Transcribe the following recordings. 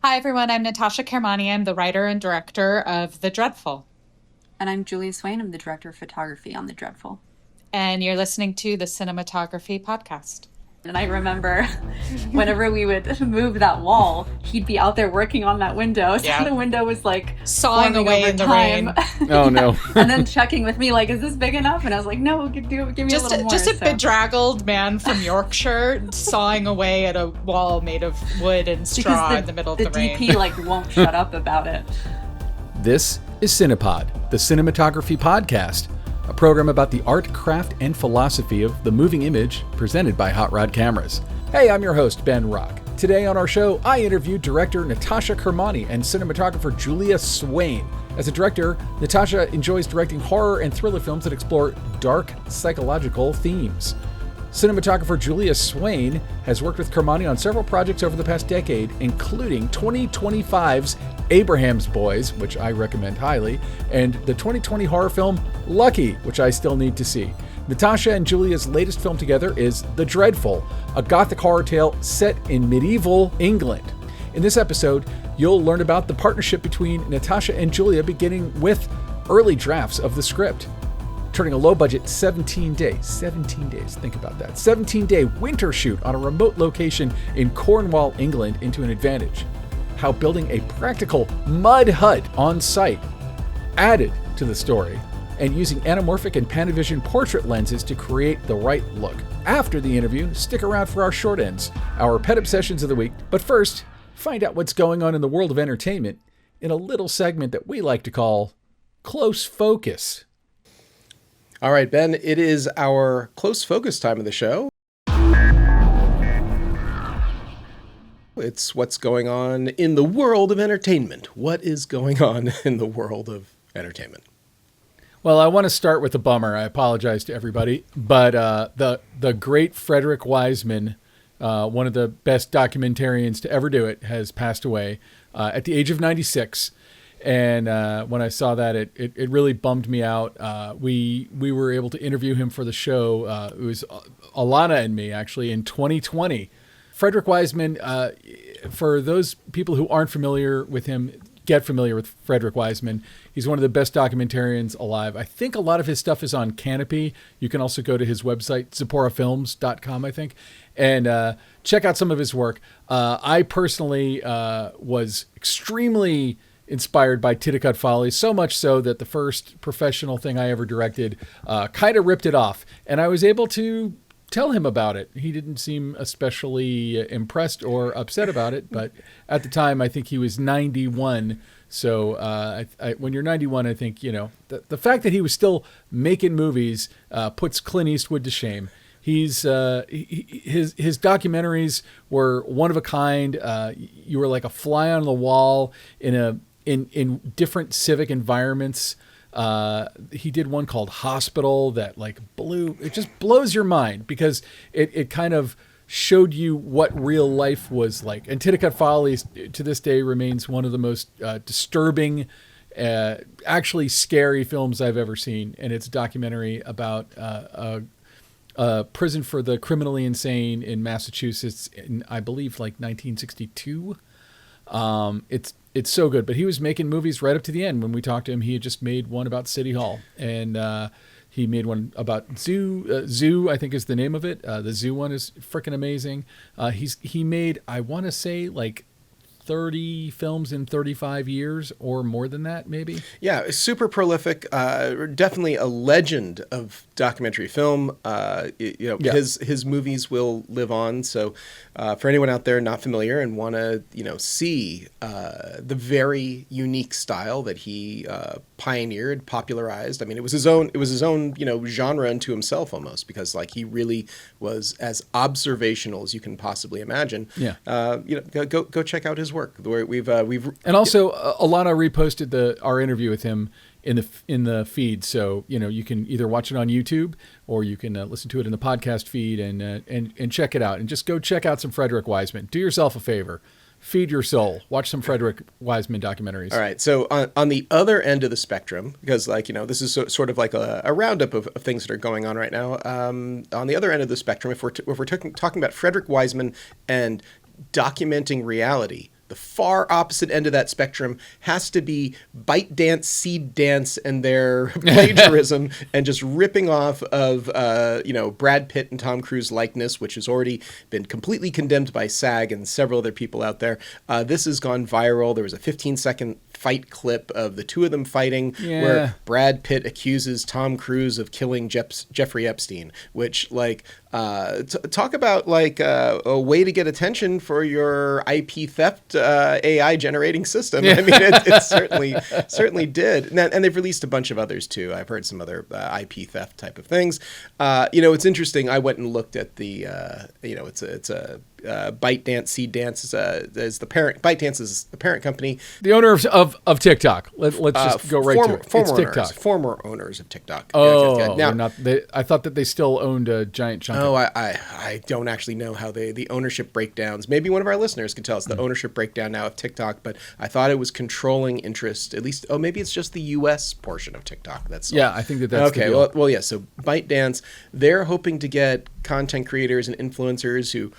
Hi, everyone. I'm Natasha Kermani. I'm the writer and director of The Dreadful. And I'm Julia Swain. I'm the director of photography on The Dreadful. And you're listening to the Cinematography Podcast. And I remember whenever we would move that wall, he'd be out there working on that window. So Yeah. the window was like Sawing forming away over in the time. rain. Oh, no. And then checking with me, like, is this big enough? And I was like, no, give me a little more. Just a bedraggled man from Yorkshire sawing away at a wall made of wood and straw in the middle of the rain. The DP, like, won't shut up about it. This is Cinepod, the Cinematography Podcast, a program about the art, craft, and philosophy of the moving image presented by Hot Rod Cameras. Hey, I'm your host, Ben Rock. Today on our show, I interviewed director Natasha Kermani and cinematographer Julia Swain. As a director, Natasha enjoys directing horror and thriller films that explore dark psychological themes. Cinematographer Julia Swain has worked with Kermani on several projects over the past decade, including 2025's Abraham's Boys, which I recommend highly, and the 2020 horror film Lucky, which I still need to see. Natasha and Julia's latest film together is The Dreadful, a gothic horror tale set in medieval England. In this episode, you'll learn about the partnership between Natasha and Julia, beginning with early drafts of the script, turning a low-budget 17 days, think about that, 17-day winter shoot on a remote location in Cornwall, England into an advantage. How building a practical mud hut on site added to the story, and using anamorphic and Panavision portrait lenses to create the right look. After the interview, stick around for our short ends, our pet obsessions of the week, but first, find out what's going on in the world of entertainment in a little segment that we like to call Close Focus. All right, Ben, it is our close focus time of the show. It's what's going on in the world of entertainment. What is going on in the world of entertainment? Well, I want to start with a bummer. I apologize to everybody, but the great Frederick Wiseman, one of the best documentarians to ever do it, has passed away at the age of 96. And when I saw that, it really bummed me out. We were able to interview him for the show. It was Alana and me, actually, in 2020. Frederick Wiseman, for those people who aren't familiar with him, get familiar with Frederick Wiseman. He's one of the best documentarians alive. I think a lot of his stuff is on Canopy. You can also go to his website, ZipporahFilms.com, I think, and check out some of his work. I personally was extremely inspired by Titicut Follies, so much so that the first professional thing I ever directed kind of ripped it off. And I was able to tell him about it. He didn't seem especially impressed or upset about it, but at the time, I think he was 91. So when you're 91, I think, the fact that he was still making movies puts Clint Eastwood to shame. His documentaries were one of a kind. You were like a fly on the wall in different civic environments. He did one called Hospital that it just blows your mind because it kind of showed you what real life was like. And Titicut Follies to this day remains one of the most disturbing, actually scary films I've ever seen. And it's a documentary about a prison for the criminally insane in Massachusetts in, I believe, 1962. It's so good, but he was making movies right up to the end. When we talked to him, he had just made one about City Hall, and he made one about Zoo. Zoo, I think, is the name of it. The Zoo one is freaking amazing. He made, I want to say, 30 films in 35 years or more than that, maybe. Yeah, super prolific. Definitely a legend of documentary film. His movies will live on. So for anyone out there not familiar and want to see the very unique style that he pioneered, popularized. I mean, it was his own genre unto himself almost, because he really was as observational as you can possibly imagine. Yeah. Go check out his work. We've and also Alana reposted our interview with him in the feed, so you can either watch it on YouTube or you can listen to it in the podcast feed and check it out, and just go check out some Frederick Wiseman. Do yourself a favor. Feed your soul. Watch some Frederick Wiseman documentaries. All right. So on the other end of the spectrum, because this is sort of like a roundup of things that are going on right now. On the other end of the spectrum, if we're talking about Frederick Wiseman and documenting reality, the far opposite end of that spectrum has to be ByteDance, Seed Dance, and their plagiarism and just ripping off of, Brad Pitt and Tom Cruise likeness, which has already been completely condemned by SAG and several other people out there. This has gone viral. There was a 15-second fight clip of the two of them fighting where Brad Pitt accuses Tom Cruise of killing Jeffrey Epstein, which talk about a way to get attention for your IP theft AI generating system. I mean, it certainly did. And they've released a bunch of others too. I've heard some other IP theft type of things. It's interesting. I went and looked at the, it's a ByteDance, Seed Dance is the parent. ByteDance is the parent company. The owner of TikTok. Let's just go right to it. It's TikTok. Former owners of TikTok. Oh, now, I thought that they still owned a giant chunk. Oh, I don't actually know how the ownership breakdowns. Maybe one of our listeners can tell us the ownership breakdown now of TikTok. But I thought it was controlling interest. At least, maybe it's just the U.S. portion of TikTok. That's all. Yeah, I think that's okay. The deal. Well, yeah. So ByteDance, they're hoping to get content creators and influencers who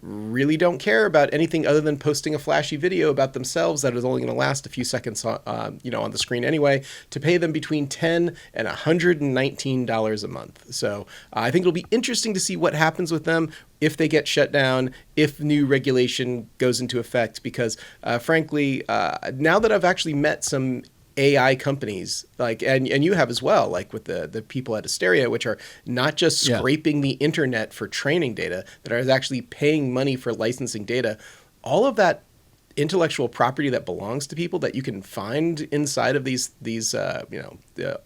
really don't care about anything other than posting a flashy video about themselves that is only going to last a few seconds on the screen anyway, to pay them between $10 and $119 a month. So I think it'll be interesting to see what happens with them if they get shut down, if new regulation goes into effect, because frankly, now that I've actually met some AI companies, and you have as well, like with the people at Asteria, which are not just scraping the internet for training data, that are actually paying money for licensing data. All of that intellectual property that belongs to people that you can find inside of these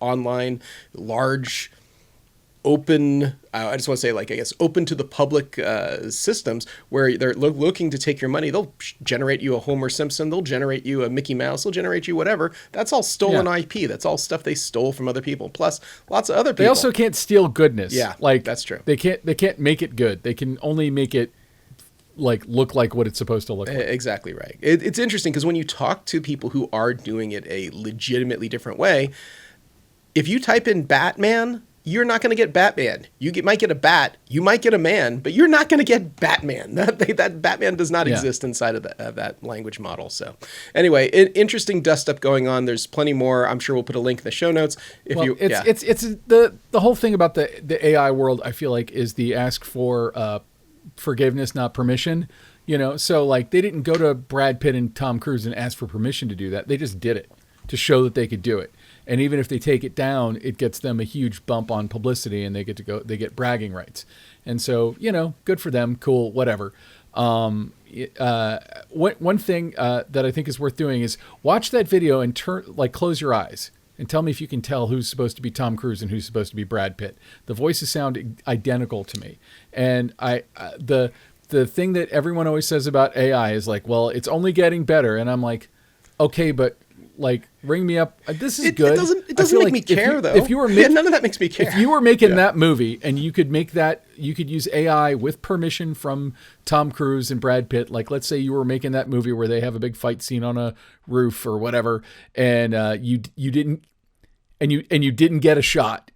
online large open, I just want to say, open to the public systems where they're looking to take your money. They'll generate you a Homer Simpson. They'll generate you a Mickey Mouse. They'll generate you whatever. That's all stolen IP. That's all stuff they stole from other people. Plus, lots of other people. They also can't steal goodness. Yeah, that's true. They can't make it good. They can only make it look like what it's supposed to look like. Exactly right. It's interesting because when you talk to people who are doing it a legitimately different way, if you type in Batman, you're not going to get Batman. Might get a bat. You might get a man, but you're not going to get Batman. That Batman does not exist inside of that language model. So anyway, interesting dust up going on. There's plenty more. I'm sure we'll put a link in the show notes. It's the whole thing about the AI world, I feel like, is the ask for forgiveness, not permission. So they didn't go to Brad Pitt and Tom Cruise and ask for permission to do that. They just did it to show that they could do it. And even if they take it down, it gets them a huge bump on publicity, and they get bragging rights. And so, good for them. Cool, whatever. One thing that I think is worth doing is watch that video and close your eyes and tell me if you can tell who's supposed to be Tom Cruise and who's supposed to be Brad Pitt. The voices sound identical to me. And the thing that everyone always says about AI is well, it's only getting better. And I'm like, okay, but ring me up. This is good. It doesn't make me care, though. If you were none of that makes me care. If you were making that movie and you could make that, you could use AI with permission from Tom Cruise and Brad Pitt. Let's say you were making that movie where they have a big fight scene on a roof or whatever, and you didn't get a shot,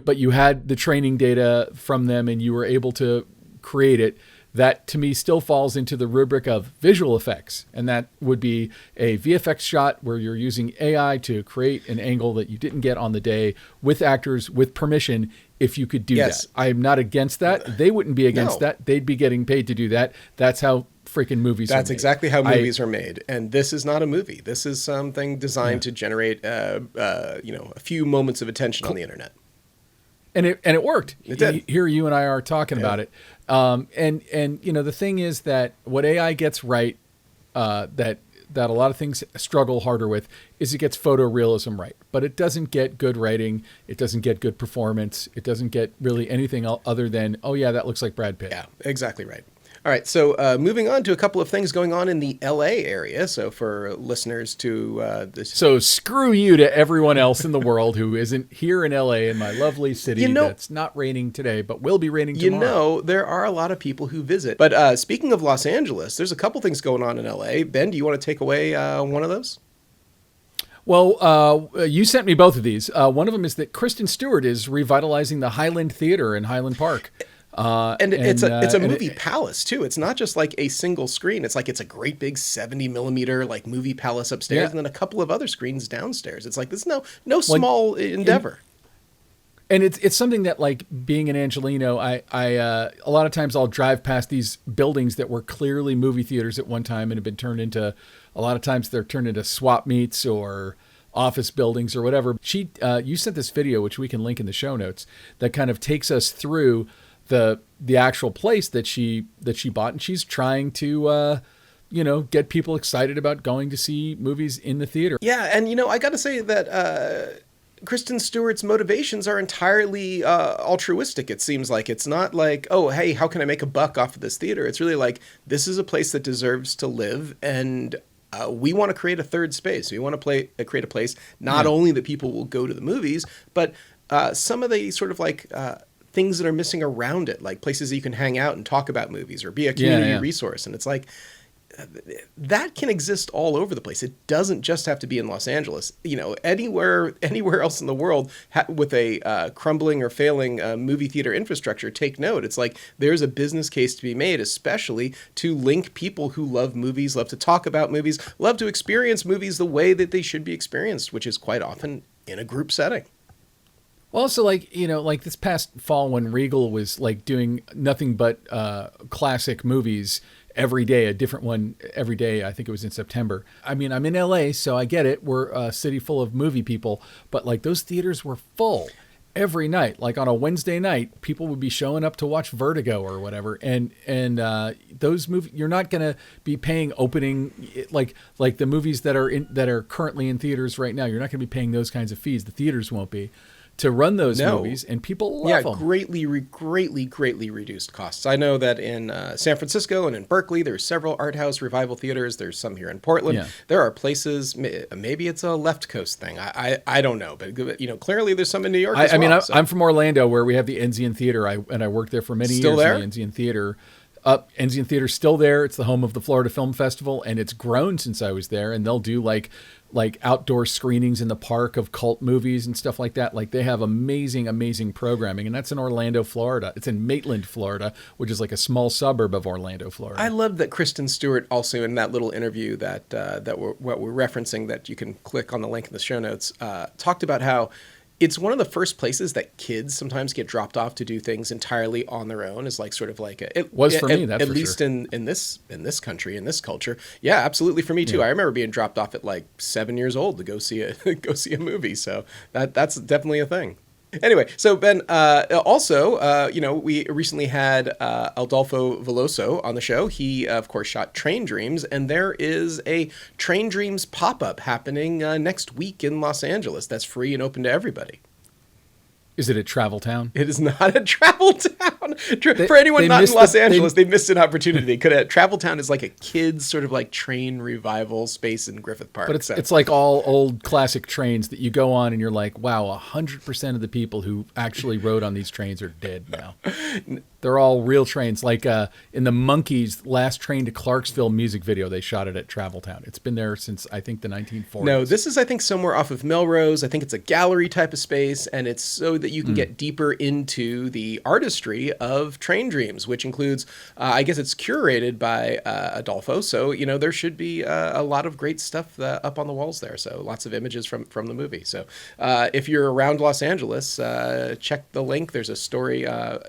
but you had the training data from them and you were able to create it. That to me still falls into the rubric of visual effects. And that would be a VFX shot where you're using AI to create an angle that you didn't get on the day with actors with permission. If you could do that, I'm not against that. They wouldn't be against that. They'd be getting paid to do that. That's how freaking movies are made. That's exactly how movies are made. And this is not a movie. This is something designed to generate, a few moments of attention on the internet. And it worked. It did. Here you and I are talking about it. And the thing is that what AI gets right, that a lot of things struggle harder with, is it gets photorealism right. But it doesn't get good writing. It doesn't get good performance. It doesn't get really anything other than, oh yeah, that looks like Brad Pitt. Yeah, exactly right. All right, so moving on to a couple of things going on in the LA area. So for listeners to So screw you to everyone else in the world who isn't here in LA, in my lovely city that's not raining today, but will be raining tomorrow. There are a lot of people who visit. But speaking of Los Angeles, there's a couple things going on in LA. Ben, do you want to take away one of those? Well, you sent me both of these. One of them is that Kristen Stewart is revitalizing the Highland Theater in Highland Park. And it's a movie palace too. It's not just like a single screen. It's like it's a great big 70 millimeter like movie palace upstairs, and then a couple of other screens downstairs. It's like this no small endeavor. And it's something that, like, being an Angelino, I a lot of times I'll drive past these buildings that were clearly movie theaters at one time and have been turned into, a lot of times they're turned into swap meets or office buildings or whatever. You sent this video, which we can link in the show notes, that kind of takes us through the actual place that she bought, and she's trying to get people excited about going to see movies in the theater. Yeah, and I got to say that Kristen Stewart's motivations are entirely altruistic. It seems like it's not like, oh, hey, how can I make a buck off of this theater? It's really like, this is a place that deserves to live, and we want to create a third space. We want to create a place not only that people will go to the movies, but some of the sort of like things that are missing around it, like places that you can hang out and talk about movies or be a community resource. And it's like, that can exist all over the place. It doesn't just have to be in Los Angeles. Anywhere else in the world with a crumbling or failing movie theater infrastructure, take note. It's like there's a business case to be made, especially to link people who love movies, love to talk about movies, love to experience movies the way that they should be experienced, which is quite often in a group setting. Well, also, like this past fall when Regal was like doing nothing but classic movies every day, a different one every day. I think it was in September. I mean, I'm in LA, so I get it. We're a city full of movie people, but like those theaters were full every night. Like on a Wednesday night, people would be showing up to watch Vertigo or whatever. And those movies, you're not going to be paying opening, like the movies that are currently in theaters right now. You're not going to be paying those kinds of fees. The theaters won't be, to run those movies, and people love them. Greatly reduced costs. I know that in San Francisco and in Berkeley, there's several art house revival theaters. There's some here in Portland. Yeah. There are places, maybe it's a left coast thing. I don't know, but clearly there's some in New York as well. I'm from Orlando, where we have the Enzian Theater, and I worked there for many years. There? In the Enzian Theater. Enzian Theater's still there. It's the home of the Florida Film Festival, and it's grown since I was there. And they'll do like outdoor screenings in the park of cult movies and stuff like that. Like they have amazing programming, and that's in Orlando, Florida. It's in Maitland, Florida, which is like a small suburb of Orlando, Florida. I love that Kristen Stewart also in that little interview that we're referencing, that you can click on the link in the show notes, talked about how it's one of the first places that kids sometimes get dropped off to do things entirely on their own. Is like sort of like it was for me. That's at least sure. in this country, in this culture. Yeah, absolutely for me too. Yeah. I remember being dropped off at like 7 years old to go see a movie. So that's definitely a thing. Anyway, so Ben, also, we recently had Adolfo Veloso on the show. He, of course, shot Train Dreams, and there is a Train Dreams pop-up happening next week in Los Angeles. That's free and open to everybody. Is it at Travel Town? It is not at Travel Town. For anyone not in Los Angeles, they missed an opportunity. Travel Town is like a kids sort of like train revival space in Griffith Park. But it's like all old classic trains that you go on and you're like, wow, 100% of the people who actually rode on these trains are dead now. They're all real trains. Like in the Monkees' Last Train to Clarksville music video, they shot it at Travel Town. It's been there since, I think, the 1940s. No, this is, I think, somewhere off of Melrose. I think it's a gallery type of space, and it's so that you can get deeper into the artistry of Train Dreams, which includes, I guess it's curated by Adolfo. So, there should be a lot of great stuff up on the walls there. So lots of images from the movie. So if you're around Los Angeles, check the link. There's a story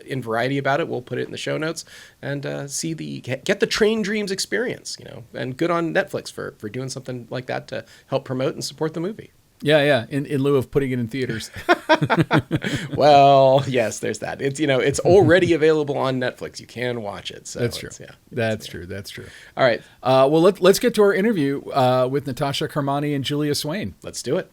in Variety about it. We'll put it in the show notes, and get the Train Dreams experience, and good on Netflix for doing something like that to help promote and support the movie. Yeah. In lieu of putting it in theaters. Well, yes, there's that. It's it's already available on Netflix. You can watch it. So that's true. That's true. All right. Well, let's get to our interview with Natasha Kermani and Julia Swain. Let's do it.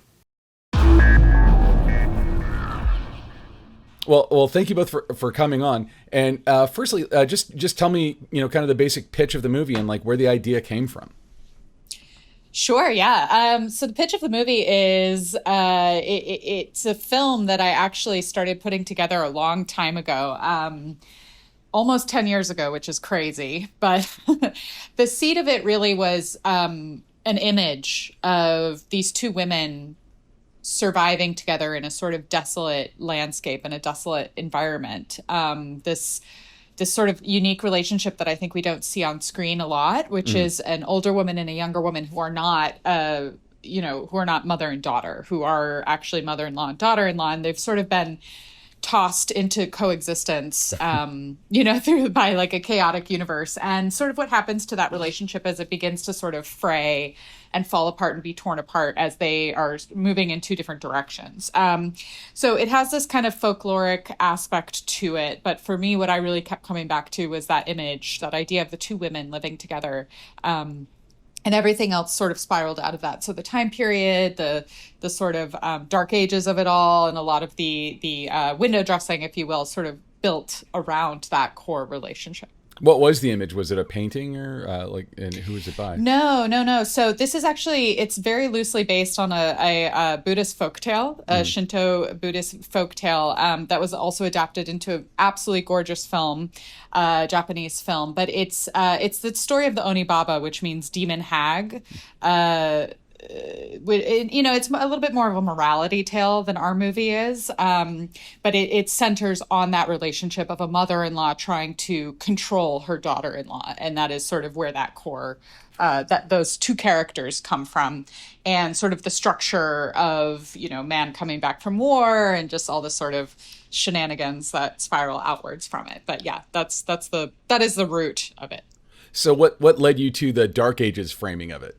Well, thank you both for coming on. And firstly, just tell me, kind of the basic pitch of the movie and like where the idea came from. Sure, yeah. So the pitch of the movie is it's a film that I actually started putting together a long time ago, almost 10 years ago, which is crazy. But the seed of it really was an image of these two women surviving together in a sort of desolate landscape and a desolate environment. This sort of unique relationship that I think we don't see on screen a lot, which is an older woman and a younger woman who are not, who are not mother and daughter, who are actually mother-in-law and daughter-in-law, and they've sort of been tossed into coexistence, by like a chaotic universe. And sort of what happens to that relationship as it begins to sort of fray and fall apart and be torn apart as they are moving in two different directions. So it has this kind of folkloric aspect to it. But for me, what I really kept coming back to was that image, that idea of the two women living together. And everything else sort of spiraled out of that. So the time period, the sort of dark ages of it all, and a lot of the window dressing, if you will, sort of built around that core relationship. What was the image? Was it a painting or and who was it by? No. So this is actually, it's very loosely based on a Buddhist folktale, a Shinto Buddhist folktale that was also adapted into an absolutely gorgeous film, Japanese film. But it's the story of the Onibaba, which means demon hag. It's a little bit more of a morality tale than our movie is, but it centers on that relationship of a mother-in-law trying to control her daughter-in-law, and that is sort of where that core, that those two characters come from, and sort of the structure of man coming back from war and just all the sort of shenanigans that spiral outwards from it. But yeah, that is the root of it. So what led you to the Dark Ages framing of it?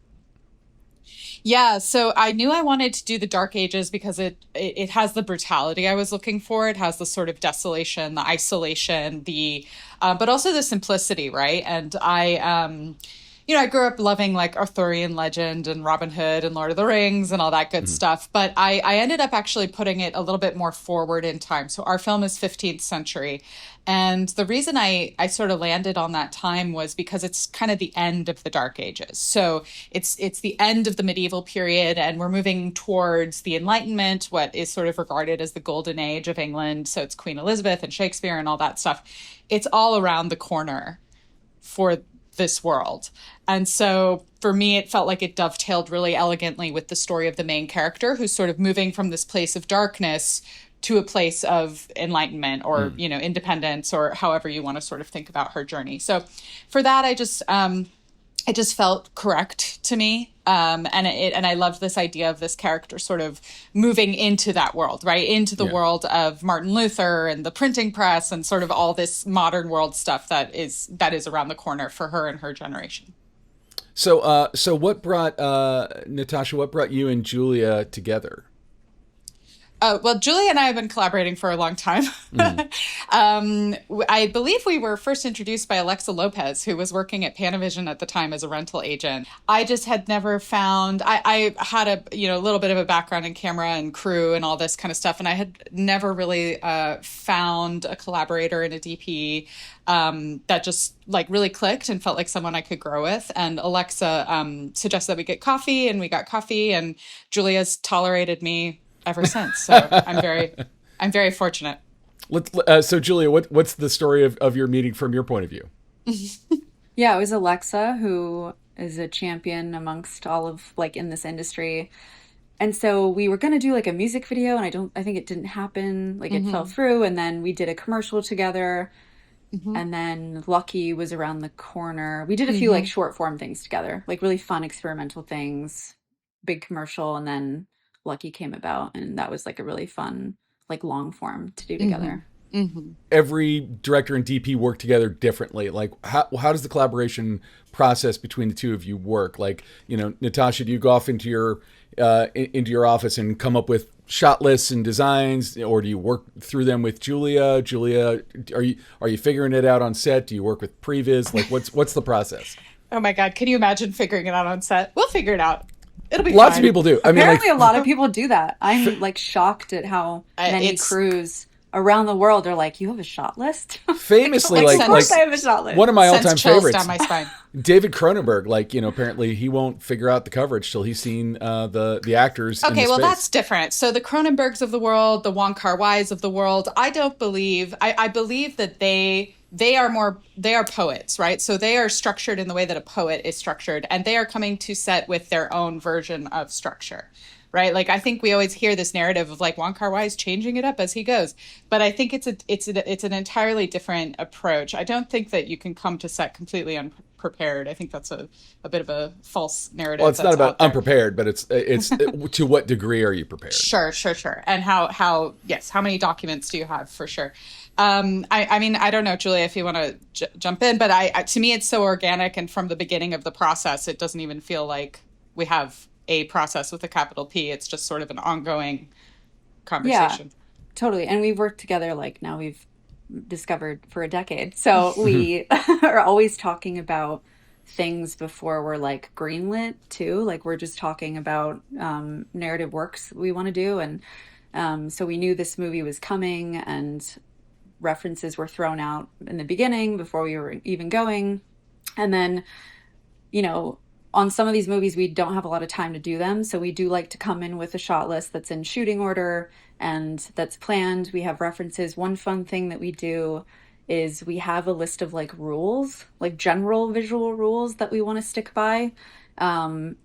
Yeah, so I knew I wanted to do the Dark Ages because it has the brutality I was looking for. It has the sort of desolation, the isolation, but also the simplicity, right? And I grew up loving like Arthurian legend and Robin Hood and Lord of the Rings and all that good stuff. But I ended up actually putting it a little bit more forward in time. So our film is 15th century. And the reason I sort of landed on that time was because it's kind of the end of the Dark Ages. So it's the end of the medieval period, and we're moving towards the Enlightenment, what is sort of regarded as the golden age of England. So it's Queen Elizabeth and Shakespeare and all that stuff. It's all around the corner for this world. And so for me, it felt like it dovetailed really elegantly with the story of the main character, who's sort of moving from this place of darkness to a place of enlightenment or, independence, or however you want to sort of think about her journey. So for that, it just felt correct to me. And I loved this idea of this character sort of moving into that world, right? Into the world of Martin Luther and the printing press and sort of all this modern world stuff that is around the corner for her and her generation. So what brought, Natasha, what brought you and Julia together? Well, Julia and I have been collaborating for a long time. I believe we were first introduced by Alexa Lopez, who was working at Panavision at the time as a rental agent. I just had never found, I had a little bit of a background in camera and crew and all this kind of stuff, and I had never really found a collaborator and a DP that just like really clicked and felt like someone I could grow with. And Alexa suggested that we get coffee, and we got coffee, and Julia's tolerated me ever since. So I'm very fortunate. So Julia, what's the story of your meeting from your point of view? Yeah, it was Alexa, who is a champion amongst all of like in this industry. And so we were going to do like a music video, and I think it didn't happen. Like it fell through. And then we did a commercial together. And then Lucky was around the corner. We did a few like short form things together, like really fun experimental things, big commercial. And then Lucky came about, and that was like a really fun like long form to do together. Every director and DP work together differently. Like how does the collaboration process between the two of you work? Like, Natasha, do you go off into your office and come up with shot lists and designs, or do you work through them with Julia? Julia, are you figuring it out on set? Do you work with previs? Like what's the process? Oh my God, can you imagine figuring it out on set? We'll figure it out. It'll be Lots fine. of people do. Apparently, a lot of people do that. I'm like shocked at how many crews around the world are like, you have a shot list? Famously, of course I have a shot list. One of my all-time favorites, down my spine. David Cronenberg. Apparently he won't figure out the coverage till he's seen the actors. Okay, well, space. that's different. So the Cronenbergs of the world, the Wong Kar-wais of the world, I believe that they are poets, right? So they are structured in the way that a poet is structured, and they are coming to set with their own version of structure. right? Like, I think we always hear this narrative of like Wong Kar-wai is changing it up as he goes, but I think it's an entirely different approach. I don't think that you can come to set completely unprepared. I think that's a bit of a false narrative. Well, it's not about out there. unprepared, but it's to what degree are you prepared? Sure. And how many documents do you have, for sure? I mean, I don't know, Julia, if you want to jump in, but to me, it's so organic. And from the beginning of the process, it doesn't even feel like we have a process with a capital P. It's just sort of an ongoing conversation. Yeah, totally. And we've worked together, like, now we've discovered for a decade. So we are always talking about things before we're like greenlit too. Like, we're just talking about narrative works we want to do. And so we knew this movie was coming, and references were thrown out in the beginning before we were even going. And then, you know, on some of these movies, we don't have a lot of time to do them. So we do like to come in with a shot list that's in shooting order and that's planned. We have references. One fun thing that we do is we have a list of like rules, like general visual rules that we want to stick by. And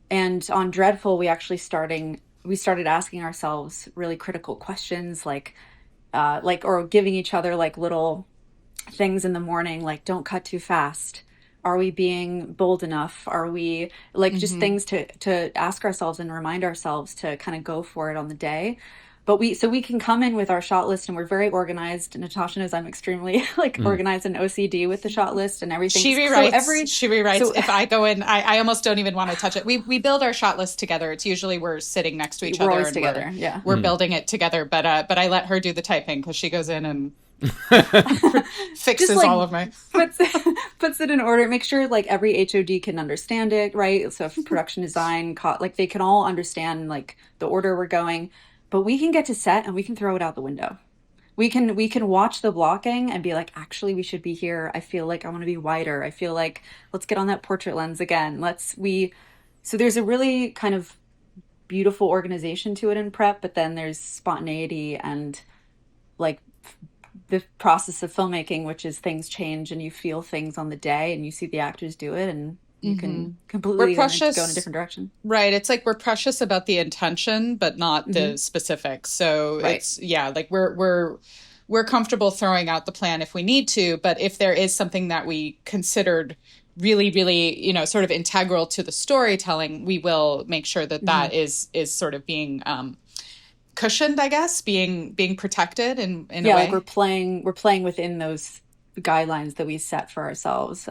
on Dreadful, we started asking ourselves really critical questions, or giving each other like little things in the morning, like, don't cut too fast. Are we being bold enough? Are we like just things to ask ourselves and remind ourselves to kind of go for it on the day? But we can come in with our shot list, and we're very organized. Natasha knows I'm extremely like organized and OCD with the shot list and everything. She rewrites. So, if I go in, I almost don't even want to touch it. We build our shot list together. It's usually we're sitting next to each other. Always together. We're building it together. But I let her do the typing because she goes in and fixes just, like, all of my puts it in order. Make sure like every HOD can understand it, right? So if production design, like, they can all understand like the order we're going. But we can get to set and we can throw it out the window. We can watch the blocking and be like, actually, we should be here. I feel like I want to be wider. I feel like let's get on that portrait lens again. So there's a really kind of beautiful organization to it in prep, but then there's spontaneity and like the process of filmmaking, which is things change and you feel things on the day and you see the actors do it and you can completely go in a different direction. Right. It's like we're precious about the intention, but not the specifics. So it's, like we're comfortable throwing out the plan if we need to. But if there is something that we considered really, really, sort of integral to the storytelling, we will make sure that that is sort of being cushioned, I guess, being protected in a way. Like we're playing within those guidelines that we set for ourselves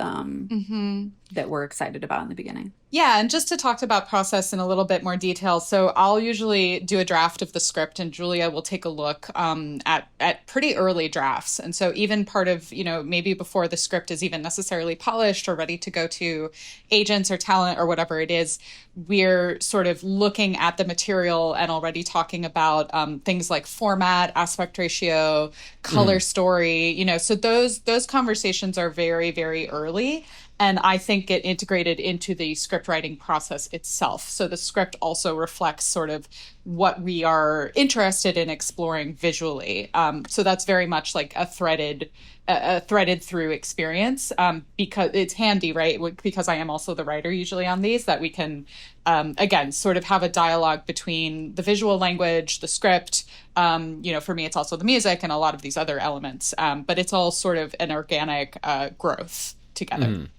that we're excited about in the beginning. Yeah, and just to talk about process in a little bit more detail. So I'll usually do a draft of the script, and Julia will take a look at pretty early drafts. And so even part of, maybe before the script is even necessarily polished or ready to go to agents or talent or whatever it is, we're sort of looking at the material and already talking about things like format, aspect ratio, color story, so those conversations are very, very early. And I think get integrated into the script writing process itself. So the script also reflects sort of what we are interested in exploring visually. So that's very much like a threaded through experience, because it's handy, right? Because I am also the writer usually on these, that we can, again, sort of have a dialogue between the visual language, the script. For me, it's also the music and a lot of these other elements. But it's all sort of an organic growth together.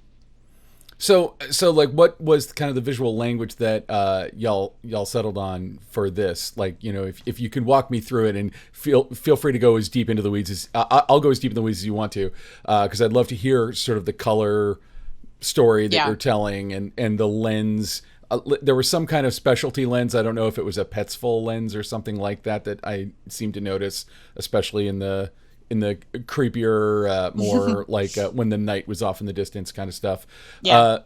So like, what was kind of the visual language that y'all settled on for this? Like, if you can walk me through it, and feel free to go as deep into the weeds as I'll go as deep in the weeds as you want to, because I'd love to hear sort of the color story that you're telling and the lens. There was some kind of specialty lens. I don't know if it was a Petzval lens or something like that I seemed to notice, especially in the creepier, more like when the night was off in the distance kind of stuff. Like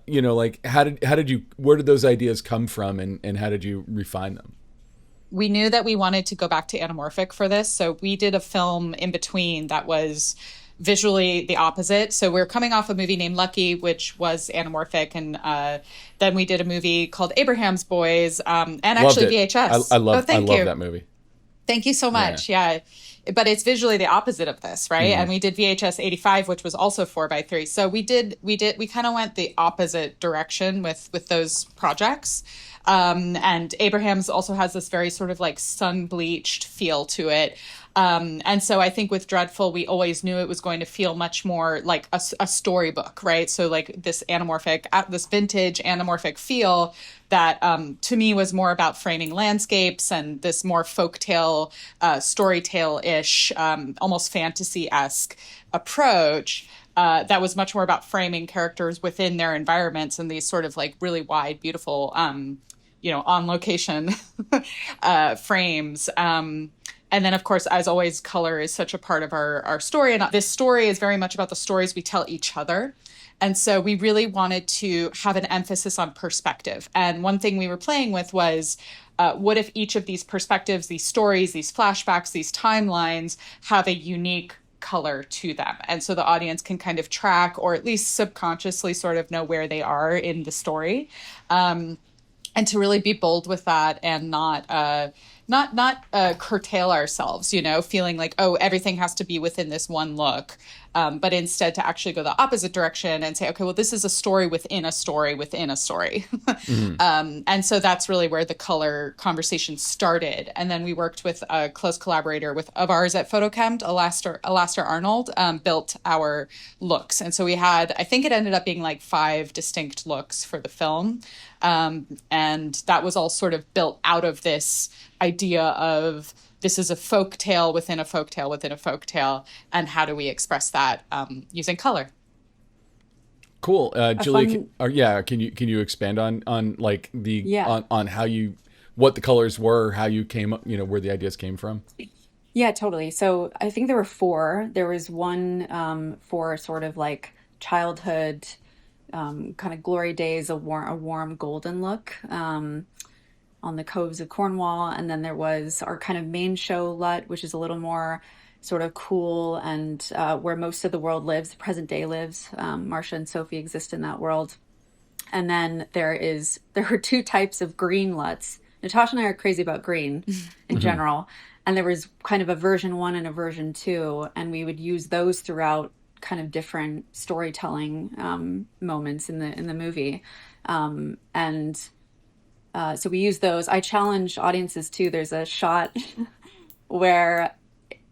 where did those ideas come from, and how did you refine them? We knew that we wanted to go back to anamorphic for this. So we did a film in between that was visually the opposite. So we're coming off a movie named Lucky, which was anamorphic. And then we did a movie called Abraham's Boys, and actually VHS. I love that movie. Thank you so Yeah. much. Yeah. But it's visually the opposite of this, right? And we did VHS 85, which was also 4:3. So we kind of went the opposite direction with those projects. And Abraham's also has this very sort of like sun bleached feel to it. And so I think with Dreadful, we always knew it was going to feel much more like a storybook, right? So like this this vintage anamorphic feel that to me was more about framing landscapes and this more folktale, storytale-ish, almost fantasy-esque approach. That was much more about framing characters within their environments and these sort of like really wide, beautiful, on location frames. And then, of course, as always, color is such a part of our story. And this story is very much about the stories we tell each other. And so we really wanted to have an emphasis on perspective. And one thing we were playing with was, what if each of these perspectives, these stories, these flashbacks, these timelines have a unique color to them? And so the audience can kind of track or at least subconsciously sort of know where they are in the story. And to really be bold with that and not curtail ourselves, feeling like, oh, everything has to be within this one look. But instead to actually go the opposite direction and say, okay, well, this is a story within a story within a story. And so that's really where the color conversation started. And then we worked with a close collaborator of ours at Photochem, Alastair Arnold, built our looks. And so we had, I think it ended up being like 5 distinct looks for the film. And that was all sort of built out of this idea of this is a folk tale within a folk tale within a folk tale, and how do we express that using color? Cool, Julia. Can you expand on like on how what the colors were, how you came up, where the ideas came from? Yeah, totally. So I think there were 4. There was one for sort of like childhood, kind of glory days, a warm golden look. On the coves of Cornwall. And then there was our kind of main show LUT, which is a little more sort of cool and where most of the world lives, the present day lives. Marcia and Sophie exist in that world. And then there are 2 types of green LUTs. Natasha and I are crazy about green in general. And there was kind of a version 1 and a version 2. And we would use those throughout kind of different storytelling moments in the movie. So we use those. I challenge audiences too. There's a shot where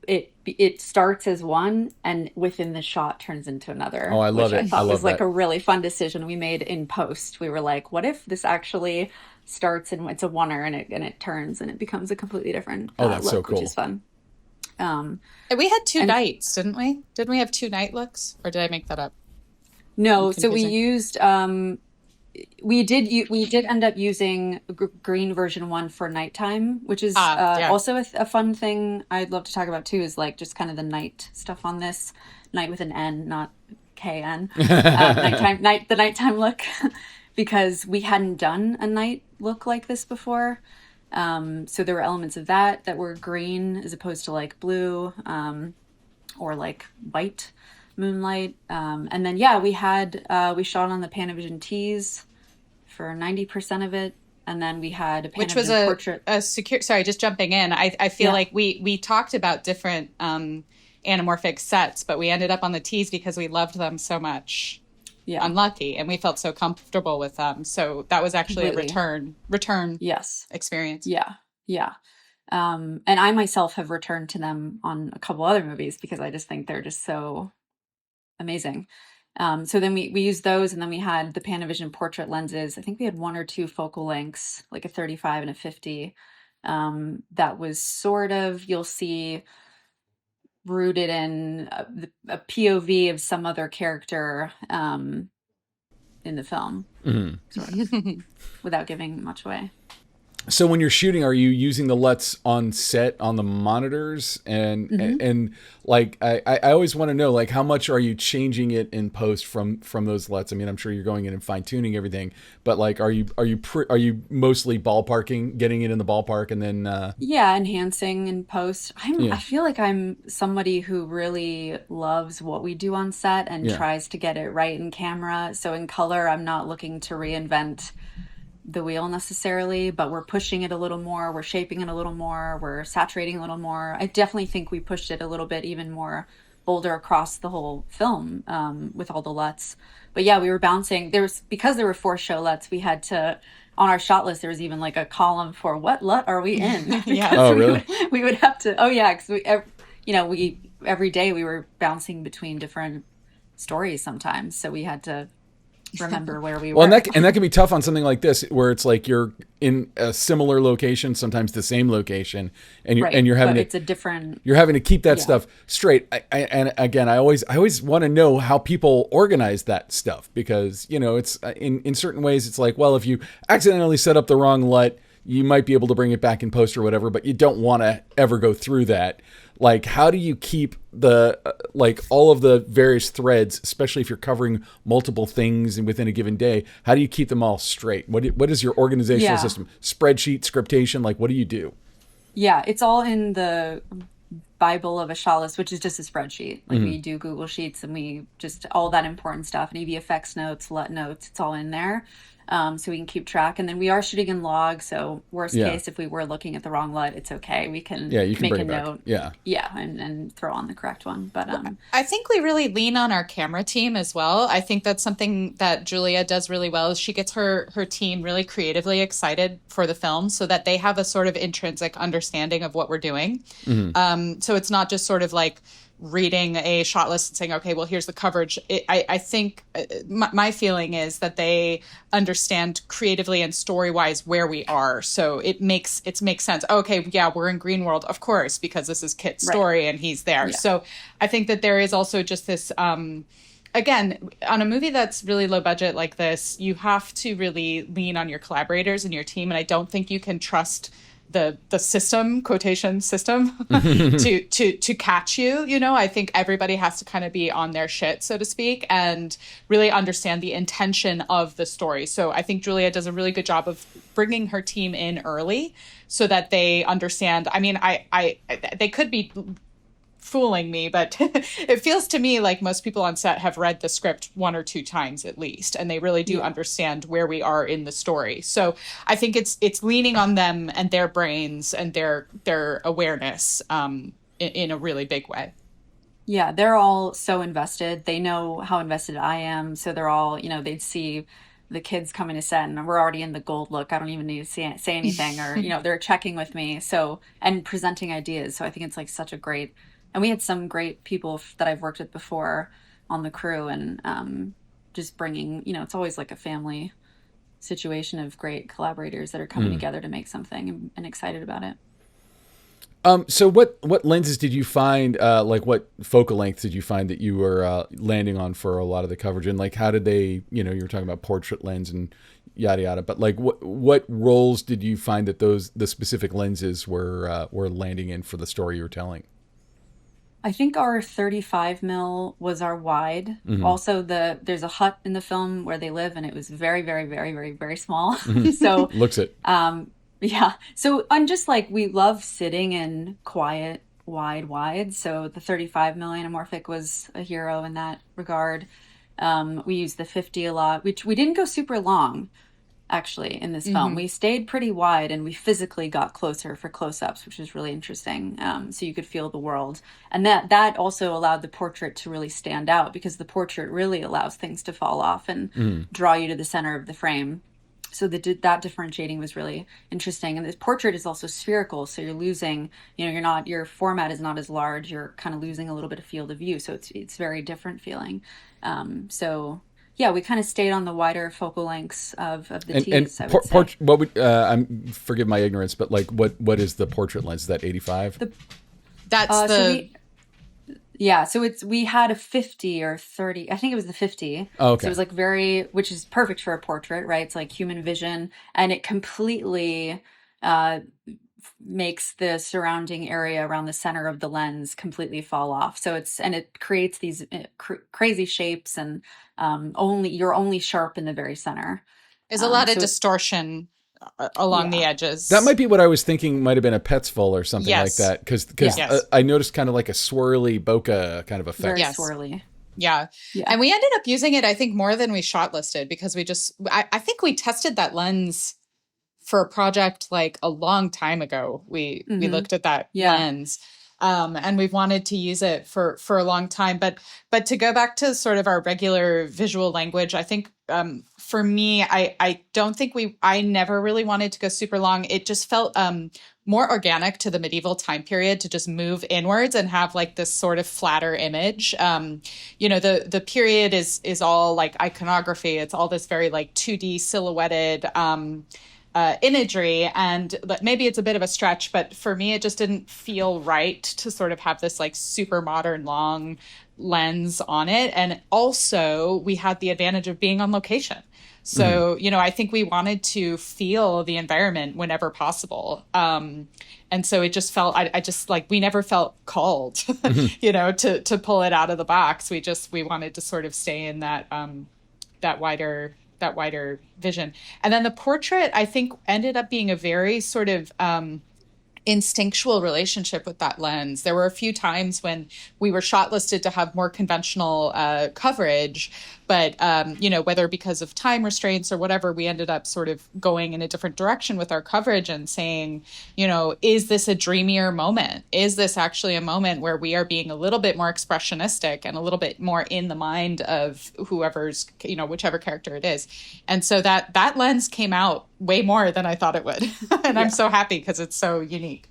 it starts as one and within the shot turns into another. Oh, I love which it. I thought I love was like that. a really fun decision we made in post. We were like, what if this actually starts and it's a oneer and it turns and it becomes a completely different that's look, so cool. which is fun. We had 2 nights, didn't we? Didn't we have 2 night looks, or did I make that up? No, so we used we did end up using green version 1 for nighttime, which is also a fun thing I'd love to talk about too, is like just kind of the night stuff on this. Night with an N, not KN. The nighttime look, because we hadn't done a night look like this before. So there were elements of that were green as opposed to like blue, or like white moonlight. And then we shot on the Panavision T's for 90% of it, and then we had a Panavision which was portrait. a secure. Sorry, just jumping in. I feel like we talked about different anamorphic sets, but we ended up on the T's because we loved them so much. Yeah, unlucky, and we felt so comfortable with them. So that was actually a return. Yes, experience. Yeah. And I myself have returned to them on a couple other movies because I just think they're just so amazing. So then we used those, and then we had the Panavision portrait lenses. I think we had 1 or 2 focal lengths, like a 35 and a 50. That was sort of, you'll see, rooted in a POV of some other character in the film, sort of, without giving much away. So when you're shooting, are you using the LUTs on set on the monitors? And like, I always want to know, like, how much are you changing it in post from those LUTs? I mean, I'm sure you're going in and fine tuning everything, but like, are you mostly ballparking, getting it in the ballpark, and then enhancing in post? I feel like I'm somebody who really loves what we do on set and tries to get it right in camera. So in color, I'm not looking to reinvent the wheel necessarily, but we're pushing it a little more, we're shaping it a little more, we're saturating a little more. I definitely think we pushed it a little bit even more bolder across the whole film, with all the LUTs. But yeah, we were bouncing. Because there were 4 show LUTs, we had to, on our shot list, there was even like a column for what LUT are we in? Yeah. Because Oh, really? we would have to, oh yeah, because we every day we were bouncing between different stories sometimes. So we had to remember where we Well, were. and that can be tough on something like this, where it's like you're in a similar location, sometimes the same location, and Right, you're having but to, it's a different, you're having to keep that yeah. stuff straight. And again, I always want to know how people organize that stuff, because it's in certain ways it's like, well, if you accidentally set up the wrong LUT, you might be able to bring it back in post or whatever, but you don't want to ever go through that. Like, how do you keep the like all of the various threads, especially if you're covering multiple things within a given day? How do you keep them all straight? What is your organizational Yeah. system? Spreadsheet, scriptation? Like, what do you do? Yeah, it's all in the Bible of a shot list, which is just a spreadsheet. Like we do Google Sheets, and we just all that important stuff and EVFX notes, LUT notes, it's all in there. So we can keep track. And then we are shooting in log. So worst Yeah. case, if we were looking at the wrong LUT, it's okay. We can Yeah, you can make bring a it back. note. Yeah. Yeah, and throw on the correct one. But I think we really lean on our camera team as well. I think that's something that Julia does really well, is she gets her team really creatively excited for the film so that they have a sort of intrinsic understanding of what we're doing. So it's not just sort of like reading a shot list and saying, okay, well, here's the coverage. I think my feeling is that they understand creatively and story-wise where we are. So it makes sense. Okay, yeah, we're in Greenworld, of course, because this is Kit's story and he's there. Yeah. So I think that there is also just this, again, on a movie that's really low budget like this, you have to really lean on your collaborators and your team. And I don't think you can trust the system, quotation system, to catch you. I think everybody has to kind of be on their shit, so to speak, and really understand the intention of the story. So I think Julia does a really good job of bringing her team in early so that they understand. I mean, they could be fooling me, but it feels to me like most people on set have read the script 1 or 2 times at least, and they really do understand where we are in the story. So I think it's leaning on them and their brains and their awareness in a really big way. yeah, they're all so invested. They know how invested I am. So they're all, they'd see the kids coming to set and we're already in the gold look. I don't even need to say anything, or, they're checking with me. So, and presenting ideas. So I think it's like such a great, and we had some great people that I've worked with before on the crew, and just bringing, it's always like a family situation of great collaborators that are coming together to make something, and excited about it. So what lenses did you find, like what focal length did you find that you were landing on for a lot of the coverage? And like, how did they, you were talking about portrait lens and yada yada, but like what roles did you find that the specific lenses were landing in for the story you were telling? I think our 35 mil was our wide. Also, there's a hut in the film where they live, and it was very, very, very, very, very small. So Looks it. yeah. So I'm just like, we love sitting in quiet, wide. So the 35 mil anamorphic was a hero in that regard. We used the 50 a lot, which we didn't go super long, actually, in this film. We stayed pretty wide, and we physically got closer for close-ups, which was really interesting. So you could feel the world. And that also allowed the portrait to really stand out, because the portrait really allows things to fall off and draw you to the center of the frame. So that differentiating was really interesting. And this portrait is also spherical, so you're losing, your format is not as large. You're kind of losing a little bit of field of view. So it's very different feeling. So yeah, we kind of stayed on the wider focal lengths of the T's. What would forgive my ignorance, but like what is the portrait lens? Is that 85? That's So we had a 50 or 30. I think it was the 50. Oh, okay. So it was like which is perfect for a portrait, right? It's like human vision, and it completely makes the surrounding area around the center of the lens completely fall off. So it creates these crazy shapes, and you're only sharp in the very center. There's a lot of distortion along the edges. That might be what I was thinking. Might have been a Petzval or something like that, because I noticed kind of like a swirly bokeh kind of effect. Very swirly. Yeah. And we ended up using it, I think, more than we shot listed, because I think we tested that lens for a project like a long time ago, we looked at that Yeah. lens. And we've wanted to use it for a long time. But to go back to sort of our regular visual language, I think for me, I don't think I never really wanted to go super long. It just felt more organic to the medieval time period to just move inwards and have like this sort of flatter image. The period is all like iconography. It's all this very like 2D silhouetted imagery, and maybe it's a bit of a stretch, but for me it just didn't feel right to sort of have this like super modern long lens on it. And also we had the advantage of being on location, so I think we wanted to feel the environment whenever possible, and so it just felt I just like we never felt called to pull it out of the box. We wanted to sort of stay in that wider vision. And then the portrait, I think, ended up being a very sort of instinctual relationship with that lens. There were a few times when we were shortlisted to have more conventional coverage, but whether because of time restraints or whatever, we ended up sort of going in a different direction with our coverage and saying, is this a dreamier moment? Is this actually a moment where we are being a little bit more expressionistic and a little bit more in the mind of whichever character it is? And so that lens came out way more than I thought it would. And I'm so happy because it's so unique.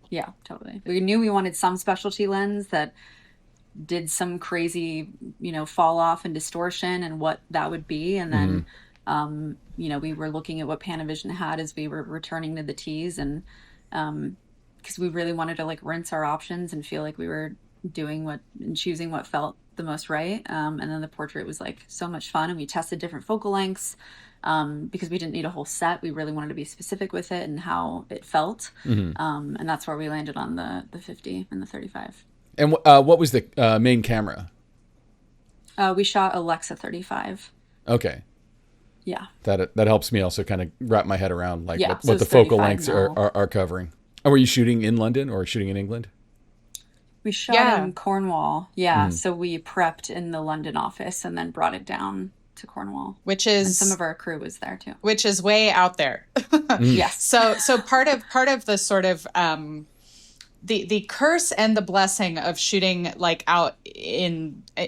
Yeah, totally. We knew we wanted some specialty lens that did some crazy, fall off and distortion and what that would be. And then, we were looking at what Panavision had as we were returning to the tees, and because we really wanted to like rinse our options and feel like we were choosing what felt the most right. And then the portrait was like so much fun, and we tested different focal lengths. Because we didn't need a whole set. We really wanted to be specific with it and how it felt. And that's where we landed on the 50 and the 35. And what was the main camera? We shot Alexa 35. Okay. Yeah. That helps me also kind of wrap my head around like so what the focal lengths are covering. And were you shooting in London or shooting in England? We shot in Cornwall. Yeah. So we prepped in the London office and then brought it down to Cornwall, and some of our crew was there too, which is way out there. Yes. So part of the sort of the curse and the blessing of shooting like out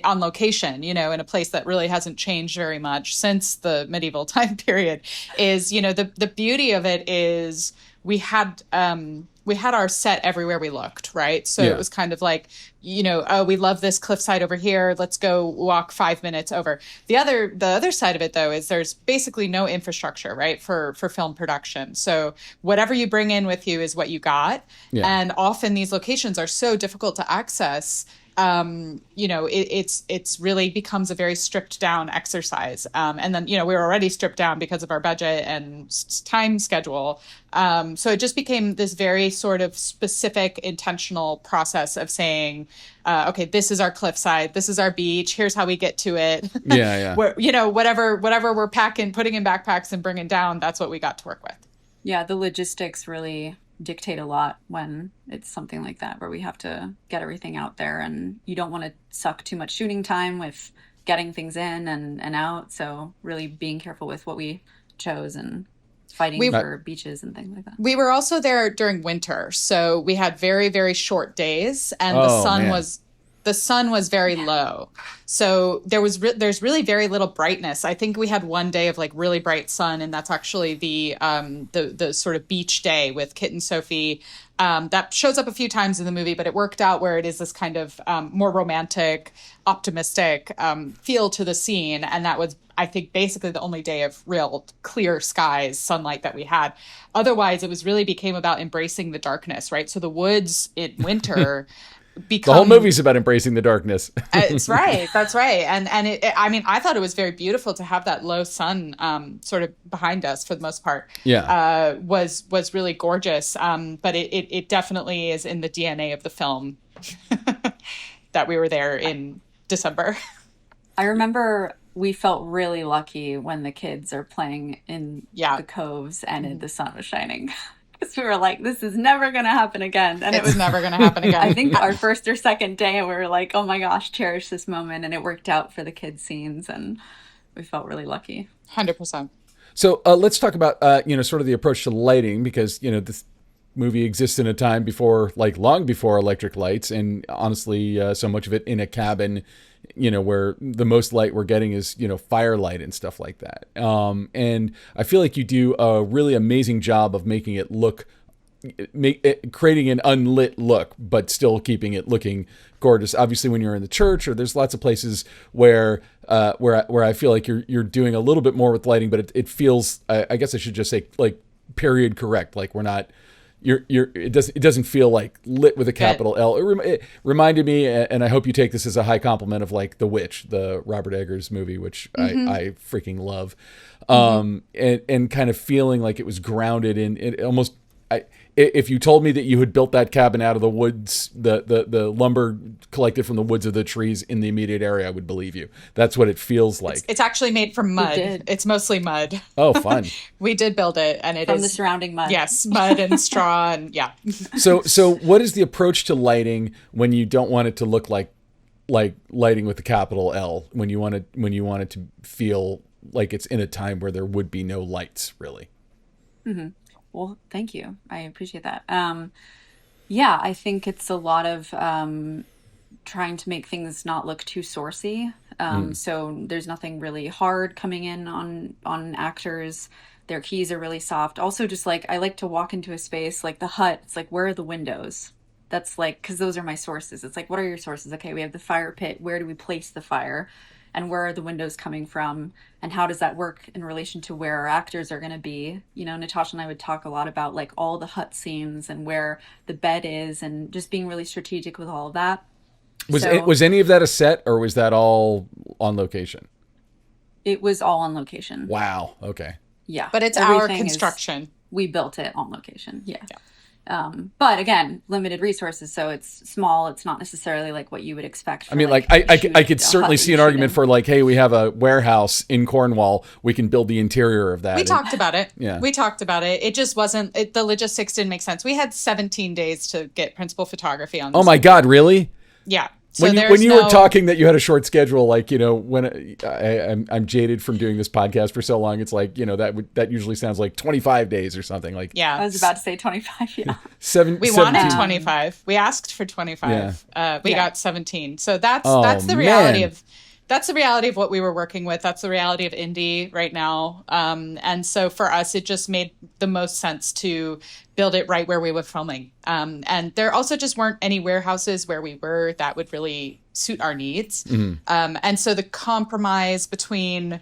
on location, in a place that really hasn't changed very much since the medieval time period is, the beauty of it is we had our set everywhere we looked, right? So it was kind of like, we love this cliffside over here. Let's go walk 5 minutes over. The other side of it, though, is there's basically no infrastructure, right, for film production. So whatever you bring in with you is what you got. Yeah. And often these locations are so difficult to access. It's really becomes a very stripped down exercise. And then, we were already stripped down because of our budget and time schedule. So it just became this very sort of specific, intentional process of saying, okay, this is our cliffside. This is our beach. Here's how we get to it. Yeah. Whatever we're putting in backpacks and bringing down, that's what we got to work with. Yeah. The logistics really dictate a lot when it's something like that, where we have to get everything out there, and you don't want to suck too much shooting time with getting things in and out. So really being careful with what we chose and fighting for beaches and things like that. We were also there during winter, so we had very, very short days, and the sun was very low. So there's really very little brightness. I think we had one day of like really bright sun, and that's actually the sort of beach day with Kit and Sophie. That shows up a few times in the movie, but it worked out where it is this kind of more romantic, optimistic feel to the scene. And that was, I think, basically the only day of real clear skies, sunlight that we had. Otherwise, it really became about embracing the darkness, right? So the woods in winter the whole movie's about embracing the darkness. That's right. And I thought it was very beautiful to have that low sun sort of behind us for the most part. Yeah. Was really gorgeous. But it definitely is in the DNA of the film that we were there in December. I remember we felt really lucky when the kids are playing in the coves and the sun was shining. Because we were like, this is never going to happen again. And it was never going to happen again. I think our first or second day, we were like, oh my gosh, cherish this moment. And it worked out for the kids' scenes. And we felt really lucky. 100%. So let's talk about sort of the approach to lighting, because this movie exists in a time before, like long before electric lights, and honestly, so much of it in a cabin, where the most light we're getting is firelight and stuff like that. And I feel like you do a really amazing job of making it look, creating an unlit look, but still keeping it looking gorgeous. Obviously, when you're in the church, or there's lots of places where I feel like you're doing a little bit more with lighting, but it feels, I guess I should just say, like period correct. Like we're not. It doesn't feel like lit with a capital L. It reminded me, and I hope you take this as a high compliment, of like The Witch, the Robert Eggers movie, which I freaking love, and kind of feeling like it was grounded in it almost. If you told me that you had built that cabin out of the woods, the lumber collected from the woods of the trees in the immediate area, I would believe you. That's what it feels like. It's actually made from mud. It's mostly mud. Oh, fun. We did build it, and it from is the surrounding mud. Yes, mud and straw, and yeah. So what is the approach to lighting when you don't want it to look like lighting with a capital L? When you want it to feel like it's in a time where there would be no lights, really. Mm-hmm. Well, thank you. I appreciate that. Yeah, I think it's a lot of trying to make things not look too sourcey. So there's nothing really hard coming in on actors. Their keys are really soft. Also, just like I like to walk into a space like the hut. It's like, where are the windows? That's like, because those are my sources. It's like, what are your sources? Okay, we have the fire pit. Where do we place the fire? And where are the windows coming from? And how does that work in relation to where our actors are going to be? Natasha and I would talk a lot about like all the hut scenes and where the bed is, and just being really strategic with all of that. Was any of that a set, or was that all on location? It was all on location. Wow. Okay. Yeah. But it's our construction. We built it on location. Yeah. But again, limited resources, so it's small. It's not necessarily like what you would expect. I mean, like I could certainly see an argument for like, hey, we have a warehouse in Cornwall. We can build the interior of that. We talked about it. Yeah, we talked about it. It just wasn't. The logistics didn't make sense. We had 17 days to get principal photography on this. Oh my God, really? Yeah. So when you were talking that you had a short schedule, like, when I'm jaded from doing this podcast for so long, it's like, that usually sounds like 25 days or something. Like, yeah, I was about to say 25. Yeah, we wanted 25. We asked for 25. Yeah. We got 17. So that's the reality of. That's the reality of what we were working with. That's the reality of indie right now. And so for us, it just made the most sense to build it right where we were filming. And there also just weren't any warehouses where we were that would really suit our needs. Mm-hmm. And so the compromise between,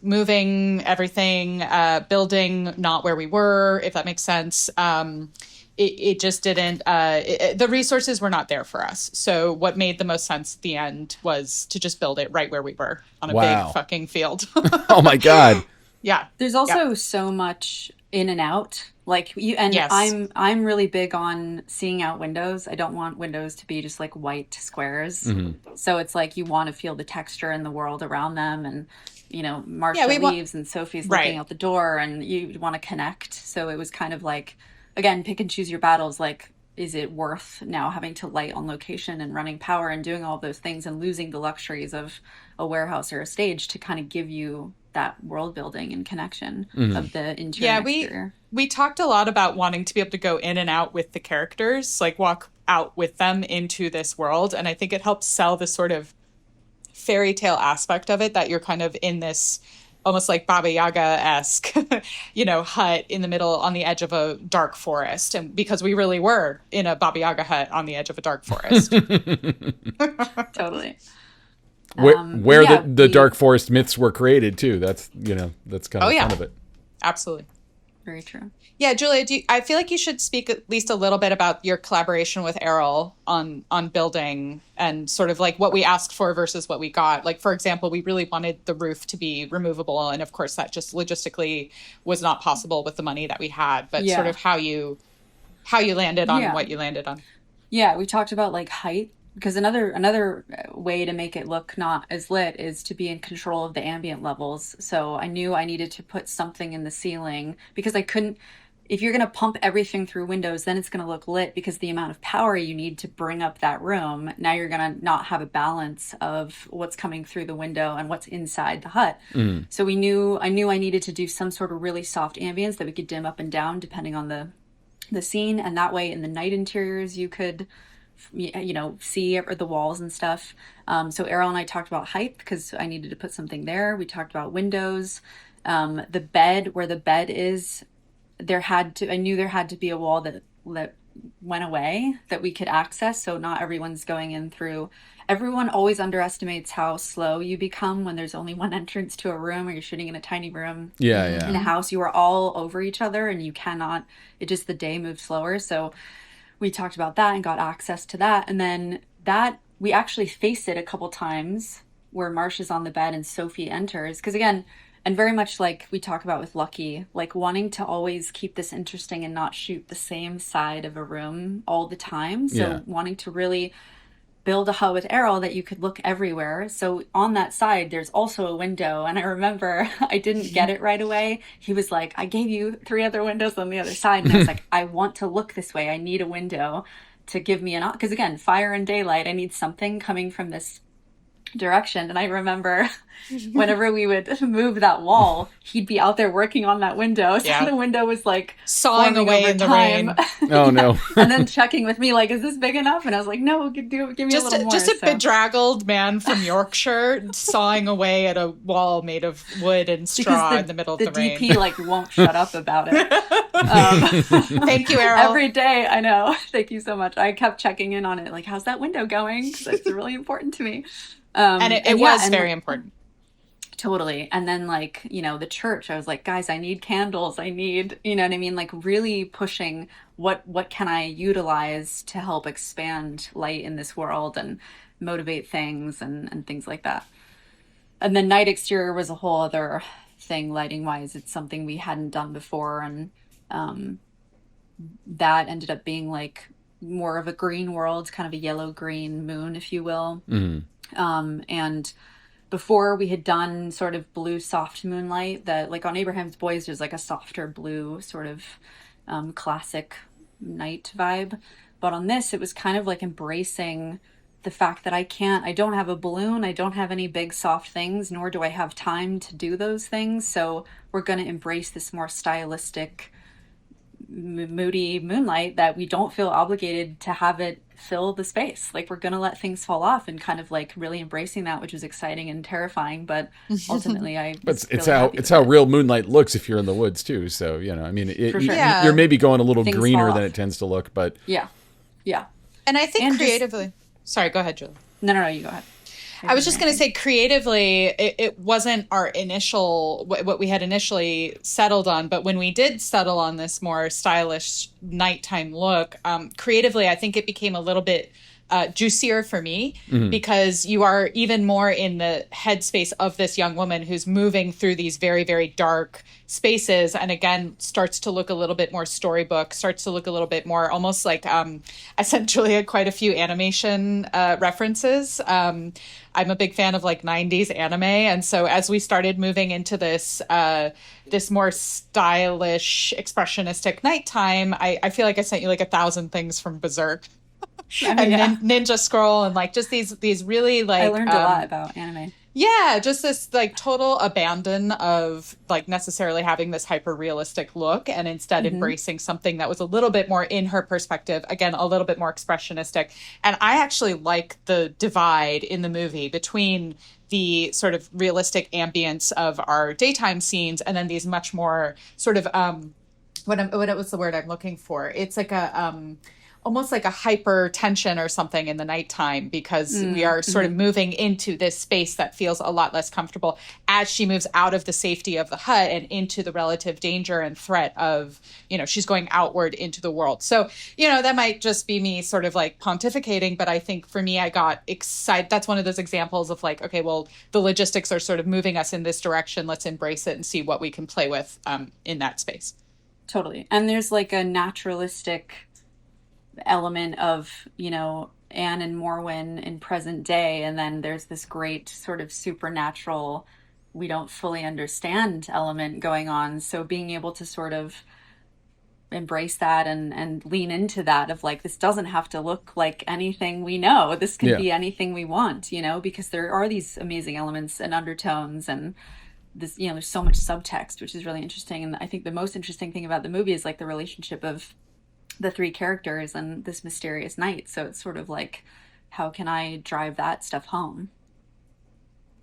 moving everything, building not where we were, if that makes sense, it just didn't, the resources were not there for us. So what made the most sense at the end was to just build it right where we were on a big fucking field. Oh my God. Yeah. There's also so much in and out. Like yes. I'm really big on seeing out windows. I don't want windows to be just like white squares. Mm-hmm. So it's like you want to feel the texture in the world around them, and Marsha leaves and Sophie's looking out the door, and you want to connect. So it was kind of like, again, pick and choose your battles. Like, is it worth now having to light on location and running power and doing all those things and losing the luxuries of a warehouse or a stage to kind of give you that world building and connection of the interior and exterior? We talked a lot about wanting to be able to go in and out with the characters, like walk out with them into this world. And I think it helps sell the sort of fairy tale aspect of it, that you're kind of in this almost like Baba Yaga-esque, hut in the middle on the edge of a dark forest. And because we really were in a Baba Yaga hut on the edge of a dark forest. Totally. Where the dark forest myths were created too. That's, that's kind of fun of it. Absolutely. Very true. Yeah, Julia, I feel like you should speak at least a little bit about your collaboration with Errol on building and sort of like what we asked for versus what we got. Like, for example, we really wanted the roof to be removable. And of course, that just logistically was not possible with the money that we had. But sort of how you landed on what you landed on. Yeah, we talked about like height. Because another way to make it look not as lit is to be in control of the ambient levels. So I knew I needed to put something in the ceiling, because I couldn't, if you're going to pump everything through windows, then it's going to look lit because the amount of power you need to bring up that room, now you're going to not have a balance of what's coming through the window and what's inside the hut. So I knew I needed to do some sort of really soft ambience that we could dim up and down depending on the scene. And that way in the night interiors, you could, see the walls and stuff. So Errol and I talked about height because I needed to put something there. We talked about windows, the bed, where the bed is, I knew there had to be a wall that went away that we could access. So not everyone's going in through. Everyone always underestimates how slow you become when there's only one entrance to a room, or you're shooting in a tiny room. Yeah. In a house, you are all over each other and you cannot, the day moves slower. So we talked about that and got access to that. And then that we actually faced it a couple times where Marsh is on the bed and Sophie enters. Because again, and very much like we talk about with Lucky, like wanting to always keep this interesting and not shoot the same side of a room all the time. So wanting to really build a hut with Errol that you could look everywhere. So on that side, there's also a window. And I remember I didn't get it right away. He was like, I gave you 3 other windows on the other side. And I was like, I want to look this way. I need a window to give me because again, fire and daylight, I need something coming from this direction. And I remember whenever we would move that wall, he'd be out there working on that window. So the window was like sawing away in the rain. Oh no. And then checking with me like, is this big enough? And I was like, no, give me a little more. Just a bedraggled man from Yorkshire sawing away at a wall made of wood and straw in the middle of the rain. The DP like won't shut up about it. Thank you, Errol. Every day, I know. Thank you so much. I kept checking in on it. Like, how's that window going? Because it's really important to me. And it was very important. Totally. And then the church, I was like, guys, I need candles. I need, you know what I mean? Like really pushing what can I utilize to help expand light in this world and motivate things and things like that. And then night exterior was a whole other thing lighting wise. It's something we hadn't done before. And that ended up being like more of a green world, kind of a yellow green moon, if you will. And before we had done sort of blue soft moonlight that like on Abraham's Boys, there's like a softer blue sort of classic night vibe. But on this, it was kind of like embracing the fact that I don't have a balloon. I don't have any big soft things, nor do I have time to do those things. So we're going to embrace this more stylistic, moody moonlight that we don't feel obligated to have it fill the space. Like we're gonna let things fall off and kind of like really embracing that, which was exciting and terrifying. But ultimately, it's how real moonlight looks if you're in the woods too. So I mean, you're maybe going a little things greener than it tends to look, but yeah. And I think creatively. Sorry, go ahead, Julie. No, you go ahead. I was just going to say creatively, it wasn't our what we had initially settled on. But when we did settle on this more stylish nighttime look, creatively, I think it became a little bit juicier for me because you are even more in the headspace of this young woman who's moving through these very, very dark spaces. And again, starts to look a little bit more storybook, starts to look a little bit more almost like I sent Julia quite a few animation references. I'm a big fan of like 90s anime. And so as we started moving into this this more stylish, expressionistic nighttime, I feel like I sent you like 1,000 things from Berserk. Ninja Scroll and like just these really like I learned a lot about anime. Yeah, just this like total abandon of like necessarily having this hyper realistic look and instead embracing something that was a little bit more in her perspective, again, a little bit more expressionistic. And I actually like the divide in the movie between the sort of realistic ambience of our daytime scenes and then these much more sort of what was the word I'm looking for? It's like a almost like a hyper tension or something in the nighttime because we are sort of moving into this space that feels a lot less comfortable as she moves out of the safety of the hut and into the relative danger and threat of, she's going outward into the world. So, that might just be me sort of like pontificating, but I think for me, I got excited. That's one of those examples of like, okay, well, the logistics are sort of moving us in this direction. Let's embrace it and see what we can play with in that space. Totally. And there's like a naturalistic element of Anne and Morwen in present day, and then there's this great sort of supernatural we don't fully understand element going on. So being able to sort of embrace that and lean into that of like, this doesn't have to look like anything we know. This can Yeah. be anything we want, you know, because there are these amazing elements and undertones and this, you know, there's so much subtext, which is really interesting. And I think the most interesting thing about the movie is like the relationship of the three characters and this mysterious night. So it's sort of like, how can I drive that stuff home?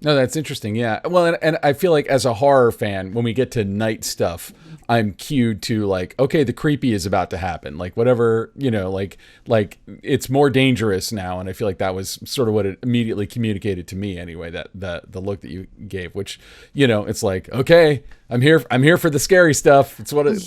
No, that's interesting. Yeah. Well, and I feel like as a horror fan, when we get to night stuff, I'm cued to like, okay, the creepy is about to happen. Like whatever, you know, like it's more dangerous now. And I feel like that was sort of what it immediately communicated to me anyway, that the look that you gave, which, you know, it's like, okay, I'm here for the scary stuff. It's what it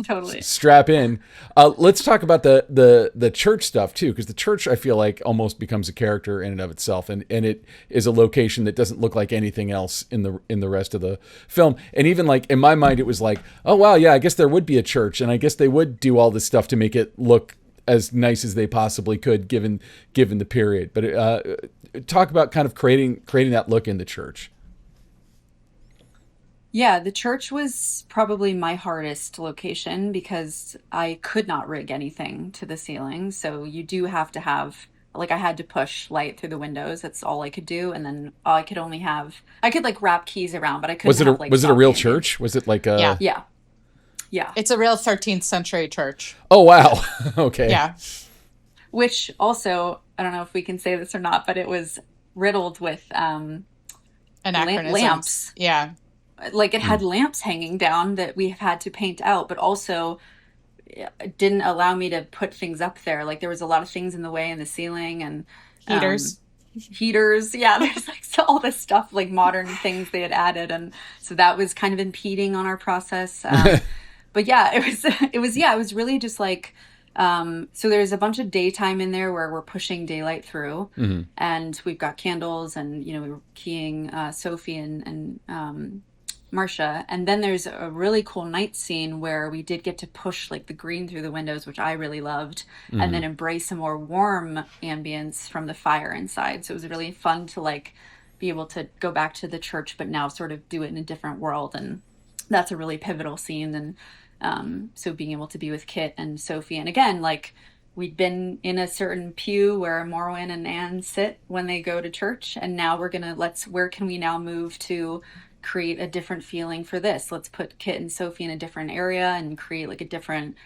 Totally. strap in. Let's talk about the church stuff too, because the church I feel like almost becomes a character in and of itself, and it is a location that doesn't look like anything else in the rest of the film. And even like in my mind, it was like, oh wow, yeah, I guess there would be a church, and I guess they would do all this stuff to make it look as nice as they possibly could, given the period. But talk about kind of creating that look in the church. Yeah, the church was probably my hardest location because I could not rig anything to the ceiling. So you do have to have, like, I had to push light through the windows. That's all I could do. And then I could only have, I could like wrap keys around, but I couldn't have like Was it a real soft ambient. church? Was it like Yeah. a? Yeah. Yeah. It's a real 13th century church. Oh wow. Okay. Yeah. Which also, I don't know if we can say this or not, but it was riddled with Anachronisms. lamps. Yeah. Like it had lamps hanging down that we had to paint out, but also it didn't allow me to put things up there. Like there was a lot of things in the way in the ceiling and um, Heaters. heaters. Yeah, there's like all this stuff, like modern things they had added, and so that was kind of impeding on our process. But yeah, it was really just like so there's a bunch of daytime in there where we're pushing daylight through, and we've got candles, and you know we were keying Sophie and Marcia. And then there's a really cool night scene where we did get to push like the green through the windows, which I really loved, and then embrace a more warm ambience from the fire inside. So it was really fun to like be able to go back to the church, but now sort of do it in a different world. And that's a really pivotal scene. And so being able to be with Kit and Sophie, and again, like we'd been in a certain pew where Morwen and Anne sit when they go to church, and now we're gonna where can we now move to create a different feeling for this? Let's put Kit and Sophie in a different area and create like a different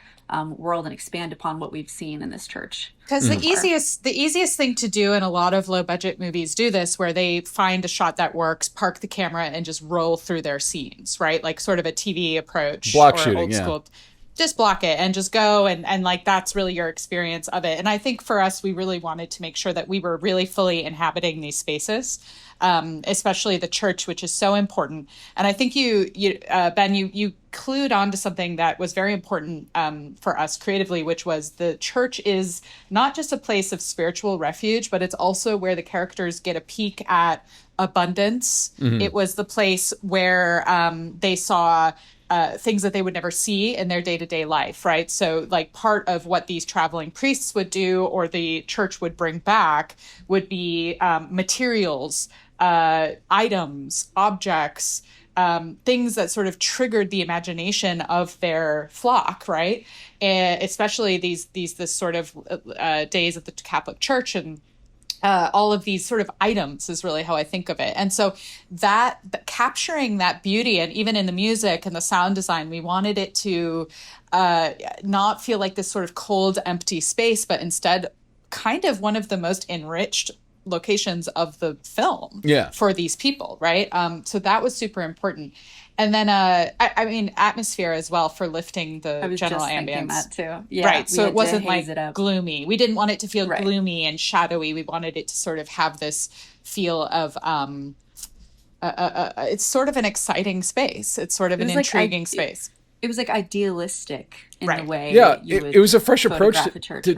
world and expand upon what we've seen in this church. Because the easiest thing to do, and a lot of low budget movies do this, where they find a shot that works, park the camera, and just roll through their scenes, right? Like sort of a TV approach, Block or shooting, old yeah. school. Just block it and just go, and like that's really your experience of it. And I think for us, we really wanted to make sure that we were really fully inhabiting these spaces, especially the church, which is so important. And I think Ben, you clued on to something that was very important for us creatively, which was the church is not just a place of spiritual refuge, but it's also where the characters get a peek at abundance. It was the place where they saw things that they would never see in their day-to-day life, right? So like part of what these traveling priests would do, or the church would bring back, would be materials, items, objects, things that sort of triggered the imagination of their flock, right? And especially this sort of days of the Catholic Church, and all of these sort of items is really how I think of it. And so that capturing that beauty, and even in the music and the sound design, we wanted it to not feel like this sort of cold, empty space, but instead kind of one of the most enriched locations of the film for these people, right? So that was super important. And then, I mean, atmosphere as well for lifting the general ambience. That too. Yeah, right. So it wasn't like it gloomy. We didn't want it to feel gloomy and shadowy. We wanted it to sort of have this feel of, it's sort of an exciting space. It's sort of an intriguing space. It was like idealistic in the way. Yeah, it was a fresh approach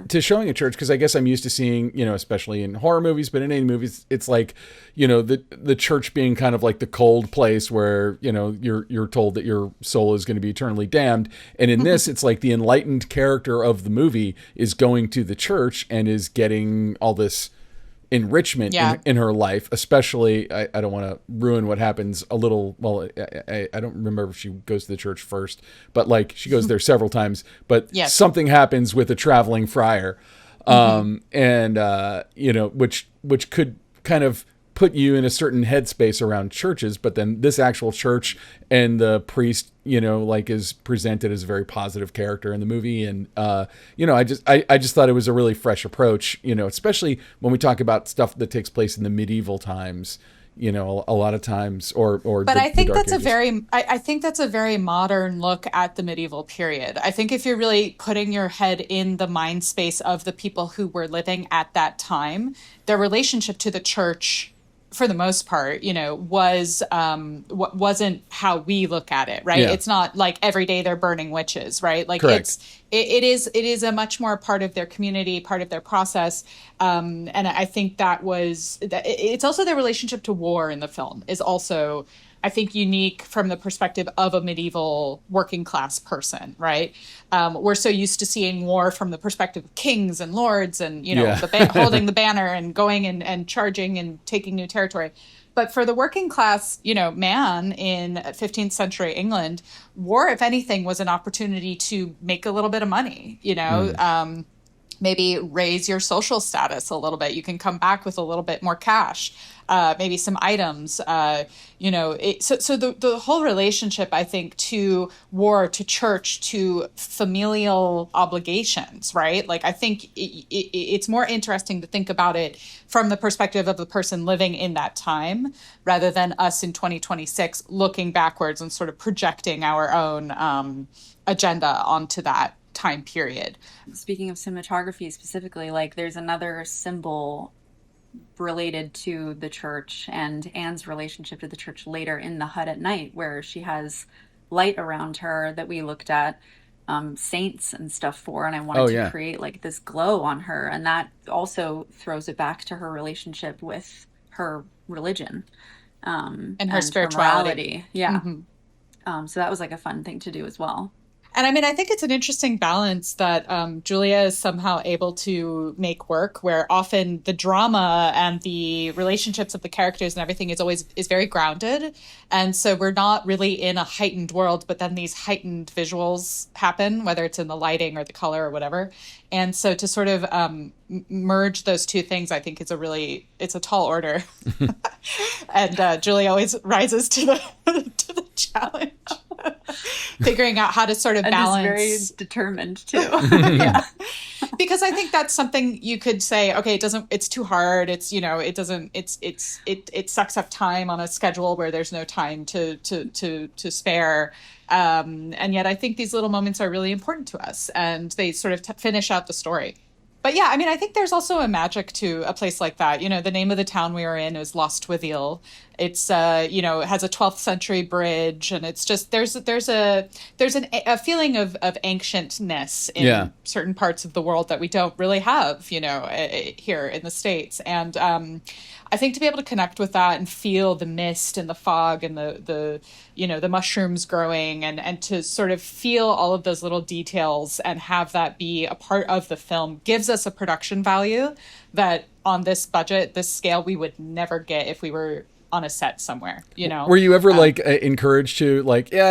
to showing a church, because I guess I'm used to seeing, you know, especially in horror movies, but in any movies, it's like, you know, the church being kind of like the cold place where, you know, you're told that your soul is going to be eternally damned. And in this, it's like the enlightened character of the movie is going to the church and is getting all this enrichment Yeah. in her life, especially, I don't want to ruin what happens a little, well, I don't remember if she goes to the church first, but like she goes there several times, but Yes. something happens with a traveling friar, and, which could kind of put you in a certain headspace around churches, but then this actual church and the priest, like is presented as a very positive character in the movie. And, I just thought it was a really fresh approach, especially when we talk about stuff that takes place in the medieval times, a lot of times, but I think that's I think that's a very modern look at the medieval period. I think if you're really putting your head in the mind space of the people who were living at that time, their relationship to the church, for the most part, wasn't how we look at it, right? Yeah. It's not like every day they're burning witches, right? Like Correct. it is a much more part of their community, part of their process, and I think it's also their relationship to war in the film is also, I think, unique from the perspective of a medieval working class person, right? We're so used to seeing war from the perspective of kings and lords and, holding the banner and going and charging and taking new territory. But for the working class, man in 15th century England, war, if anything, was an opportunity to make a little bit of money, maybe raise your social status a little bit. You can come back with a little bit more cash, maybe some items, so the whole relationship, I think, to war, to church, to familial obligations, right? Like, I think it's more interesting to think about it from the perspective of the person living in that time, rather than us in 2026 looking backwards and sort of projecting our own agenda onto that time period. Speaking of cinematography specifically, like there's another symbol related to the church and Anne's relationship to the church later in The Hut at Night, where she has light around her that we looked at saints and stuff for, and I wanted to create like this glow on her, and that also throws it back to her relationship with her religion and her spirituality. Yeah. So that was like a fun thing to do as well. And I mean, I think it's an interesting balance that Julia is somehow able to make work, where often the drama and the relationships of the characters and everything is very grounded. And so we're not really in a heightened world, but then these heightened visuals happen, whether it's in the lighting or the color or whatever. And so to sort of merge those two things, I think it's a tall order. And Julia always rises to the challenge. Figuring out how to sort of balance. And is very determined too. Yeah. Because I think that's something you could say, okay, it's too hard. It sucks up time on a schedule where there's no time to spare. And yet I think these little moments are really important to us, and they sort of finish out the story. But yeah, I mean, I think there's also a magic to a place like that. The name of the town we were in is Lostwithiel. It's it has a 12th century bridge, and it's just there's a feeling of ancientness in certain parts of the world that we don't really have, here in the States. And I think to be able to connect with that and feel the mist and the fog and the mushrooms growing, and to sort of feel all of those little details and have that be a part of the film gives us a production value that on this budget, this scale, we would never get if we were on a set somewhere, Were you ever encouraged to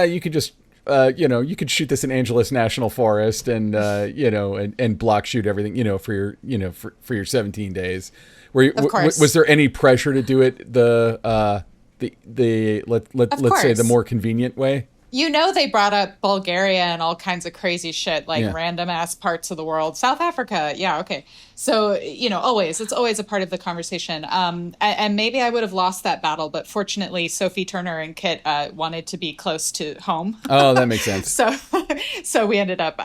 you could just you could shoot this in Angeles National Forest and and block shoot everything for your 17 days. Was there any pressure to do it let's say the more convenient way? They brought up Bulgaria and all kinds of crazy shit, random ass parts of the world. South Africa. Yeah. Okay. So, it's always a part of the conversation. And maybe I would have lost that battle, but fortunately Sophie Turner and Kit wanted to be close to home. Oh, that makes sense. So we ended up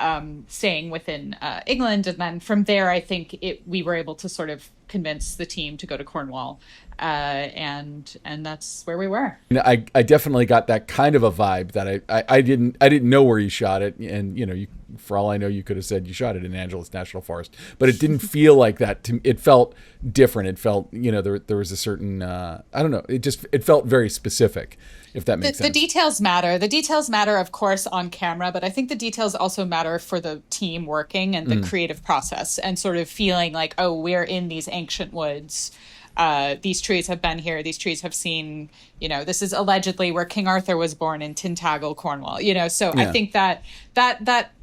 staying within England. And then from there, I think we were able to sort of convince the team to go to Cornwall. And that's where we were. I definitely got that kind of a vibe that I didn't know where you shot it, and you for all I know, you could have said you shot it in Angeles National Forest, but it didn't feel like that. It felt different. It felt, there was a certain, I don't know. It felt very specific, if that makes sense. The details matter. The details matter, of course, on camera, but I think the details also matter for the team working and the creative process and sort of feeling like, oh, we're in these ancient woods. These trees have been here. These trees have seen, this is allegedly where King Arthur was born in Tintagel, Cornwall. So I think that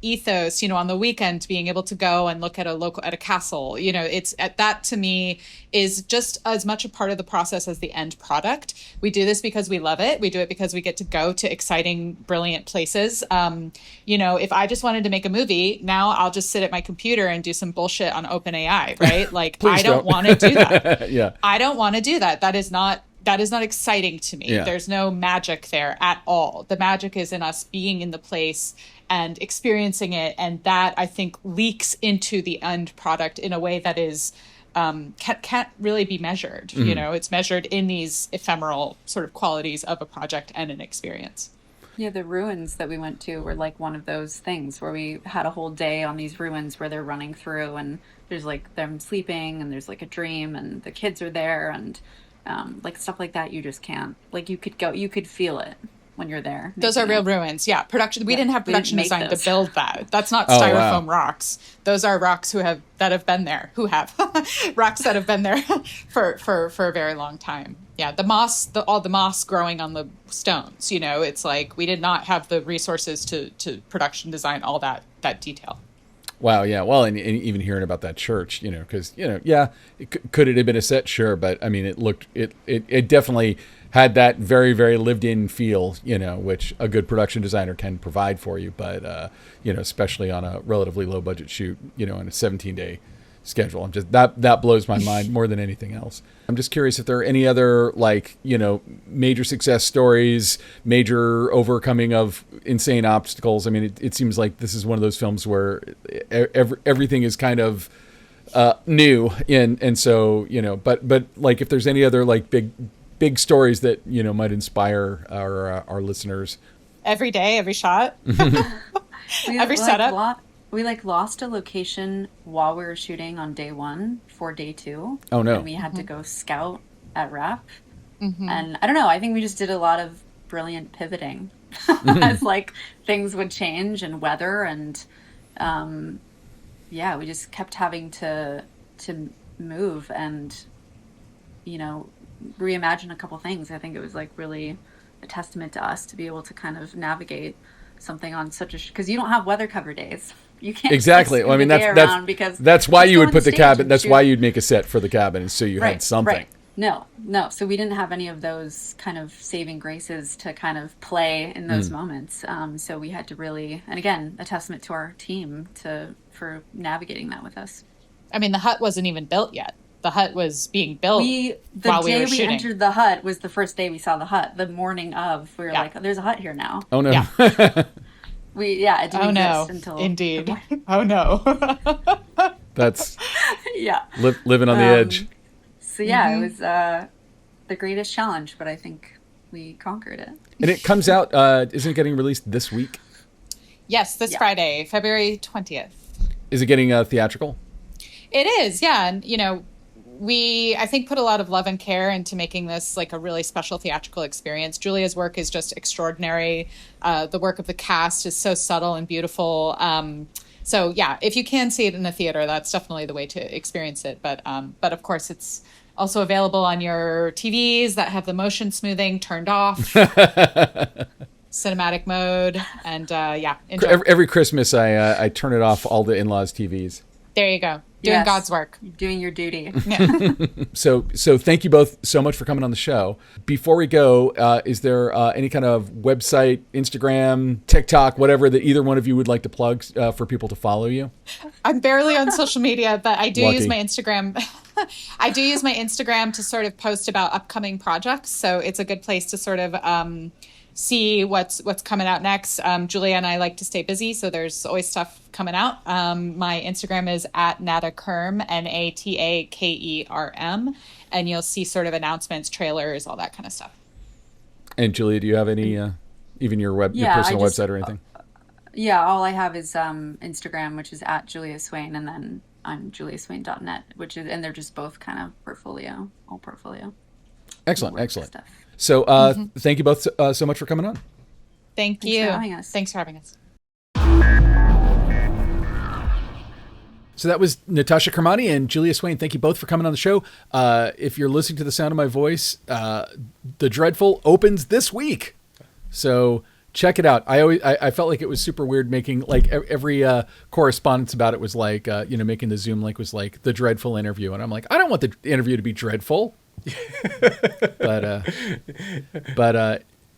ethos, on the weekend, being able to go and look at a castle, it's that to me is just as much a part of the process as the end product. We do this because we love it. We do it because we get to go to exciting, brilliant places. If I just wanted to make a movie, now I'll just sit at my computer and do some bullshit on OpenAI, right? Like, I don't want to do that. Yeah. I don't want to do that. That is not exciting to me. Yeah. There's no magic there at all. The magic is in us being in the place and experiencing it. And that, I think, leaks into the end product in a way that is can't really be measured. It's measured in these ephemeral sort of qualities of a project and an experience. Yeah, the ruins that we went to were like one of those things where we had a whole day on these ruins where they're running through and there's like them sleeping and there's like a dream and the kids are there and like stuff like that. You just can't, like, you could feel it when you're there. Those are real ruins. Yeah. Production. We didn't have production design to build that. That's not styrofoam rocks. Those are rocks that have been there, rocks that have been there for a very long time. Yeah. The moss, all the moss growing on the stones, it's like, we did not have the resources to production design all that detail. Wow. Yeah. Well, and even hearing about that church, because, could it have been a set? Sure. But I mean, it definitely had that very, very lived in feel, which a good production designer can provide for you. But, especially on a relatively low budget shoot, in a 17-day schedule. I'm just, that blows my mind more than anything else. I'm just curious if there are any other, major success stories, major overcoming of insane obstacles. I mean, it seems like this is one of those films where everything is kind of new. And so, but like, if there's any other big stories that, might inspire our listeners. Every day, every shot, every setup. We lost a location while we were shooting on day 1 for day 2. Oh no! And we had to go scout at rep, and I don't know. I think we just did a lot of brilliant pivoting as things would change and weather, and we just kept having to move and reimagine a couple things. I think it was really a testament to us to be able to kind of navigate something on such a because you don't have weather cover days. You can't exactly. Well, I mean, that's why you would put the cabin. That's why you'd make a set for the cabin, so you had something. Right. No. So we didn't have any of those kind of saving graces to kind of play in those moments. So we had to really, and again, a testament to our team for navigating that with us. I mean, the hut wasn't even built yet. The hut was being built while we were shooting. The day we entered the hut was the first day we saw the hut. The morning of, we were like, oh, there's a hut here now. Oh, no. Yeah. It didn't exist until... Indeed. Oh, no. That's... yeah. Living on the edge. So, it was the greatest challenge, but I think we conquered it. And it comes out, isn't it getting released this week? This Friday, February 20th. Is it getting theatrical? It is, yeah. And, we, I think, put a lot of love and care into making this a really special theatrical experience. Julia's work is just extraordinary. The work of the cast is so subtle and beautiful. So yeah, if you can see it in a theater, that's definitely the way to experience it. But of course, it's also available on your TVs that have the motion smoothing turned off, cinematic mode, and enjoy. Every Christmas, I turn it off all the in-laws' TVs. There you go. Doing God's work. Doing your duty. Yeah. So thank you both so much for coming on the show. Before we go, is there any kind of website, Instagram, TikTok, whatever that either one of you would like to plug for people to follow you? I'm barely on social media, but I do Lucky. use my Instagram. I do use my Instagram to sort of post about upcoming projects. So it's a good place to sort of see what's coming out next. Julia and I like to stay busy, so there's always stuff coming out. My Instagram is at Natakerm, Natakerm, and you'll see sort of announcements, trailers, all that kind of stuff. And Julia, do you have any, even your personal website or anything? Yeah, all I have is Instagram, which is at Julia Swain, and then I'm juliaswain.net, which is, and they're just both kind of portfolio, all portfolio Excellent, work excellent. stuff. So thank you both so much for coming on. Thank Thanks for you. having us. Thanks for having us. So that was Natasha Kermani and Julia Swain. Thank you both for coming on the show. If you're listening to the sound of my voice, The Dreadful opens this week. So check it out. I felt like it was super weird making like every correspondence about it was like, making the Zoom link was like The Dreadful interview. And I'm like, I don't want the interview to be dreadful. but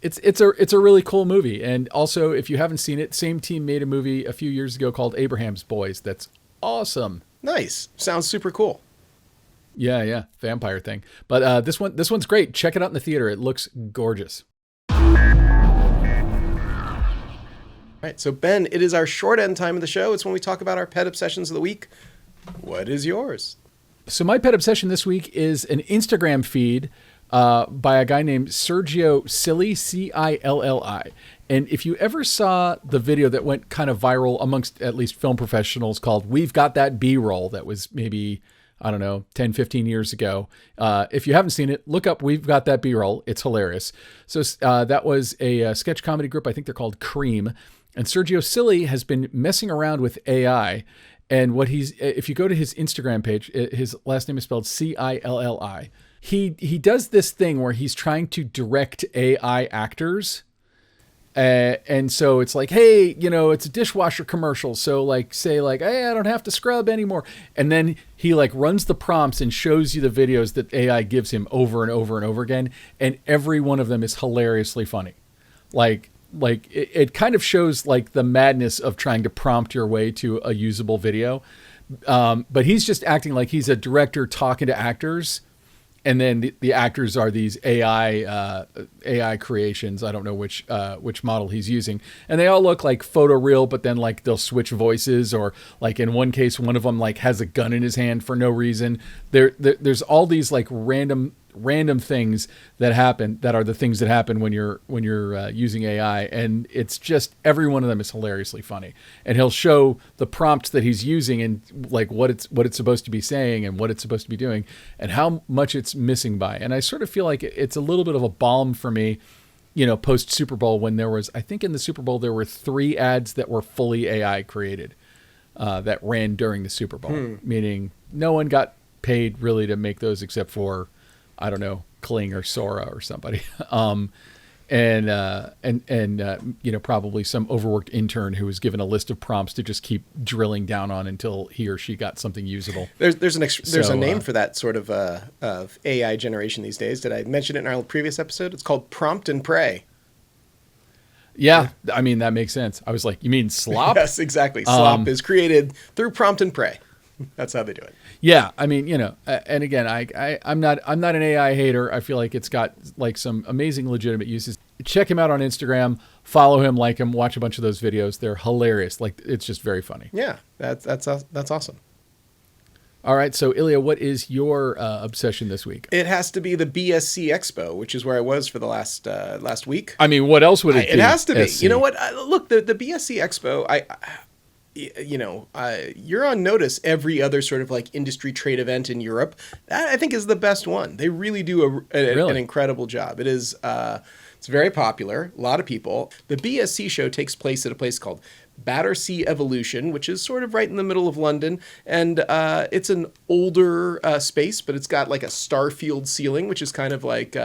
it's a really cool movie. And also, if you haven't seen it, same team made a movie a few years ago called Abraham's Boys. That's awesome. Nice. Sounds super cool. Yeah. Vampire thing. But this one's great. Check it out in the theater. It looks gorgeous. All right. So Ben, it is our short end time of the show. It's when we talk about our pet obsessions of the week. What is yours? So my pet obsession this week is an Instagram feed by a guy named Sergio Cilli, Cilli. And if you ever saw the video that went kind of viral amongst at least film professionals called We've Got That B-Roll, that was maybe, I don't know, 10, 15 years ago. If you haven't seen it, look up We've Got That B-Roll. It's hilarious. So that was a sketch comedy group. I think they're called Cream. And Sergio Cilli has been messing around with AI. And if you go to his Instagram page, his last name is spelled Cilli. He does this thing where he's trying to direct AI actors. And so it's like, hey, it's a dishwasher commercial. So like, say like, hey, I don't have to scrub anymore. And then he like runs the prompts and shows you the videos that AI gives him over and over and over again. And every one of them is hilariously funny. Like it kind of shows like the madness of trying to prompt your way to a usable video. But he's just acting like he's a director talking to actors. And then the actors are these AI creations. I don't know which model he's using, and they all look like photoreal. But then like they'll switch voices, or like in one case, one of them like has a gun in his hand for no reason. There's all these like random things that happen that are the things that happen when you're using AI, and it's just every one of them is hilariously funny. And he'll show the prompts that he's using and like what it's supposed to be saying and what it's supposed to be doing and how much it's missing by. And I sort of feel like it's a little bit of a balm for me, post Super Bowl, when there was, I think in the Super Bowl there were 3 ads that were fully AI created that ran during the Super Bowl, meaning no one got paid really to make those except for, I don't know, Kling or Sora or somebody. Probably some overworked intern who was given a list of prompts to just keep drilling down on until he or she got something usable. There's a name for that sort of AI generation these days. Did I mention it in our previous episode? It's called prompt and pray. Yeah, I mean, that makes sense. I was like, you mean slop? Yes, exactly. Slop is created through prompt and pray. That's how they do it. Yeah, I mean, and again, I'm not an AI hater. I feel like it's got like some amazing legitimate uses. Check him out on Instagram, follow him, like him, watch a bunch of those videos. They're hilarious. Like, it's just very funny. Yeah, that's awesome. All right, so Ilya, what is your obsession this week? It has to be the BSC Expo, which is where I was for the last week. I mean, what else would it be? It has to be. SC? You know what? Look, the BSC Expo, you're on notice every other sort of like industry trade event in Europe. That I think is the best one. They really do an incredible job. It is, it's very popular. A lot of people. The BSC show takes place at a place called Battersea Evolution, which is sort of right in the middle of London. And it's an older space, but it's got like a starfield ceiling, which is kind of like,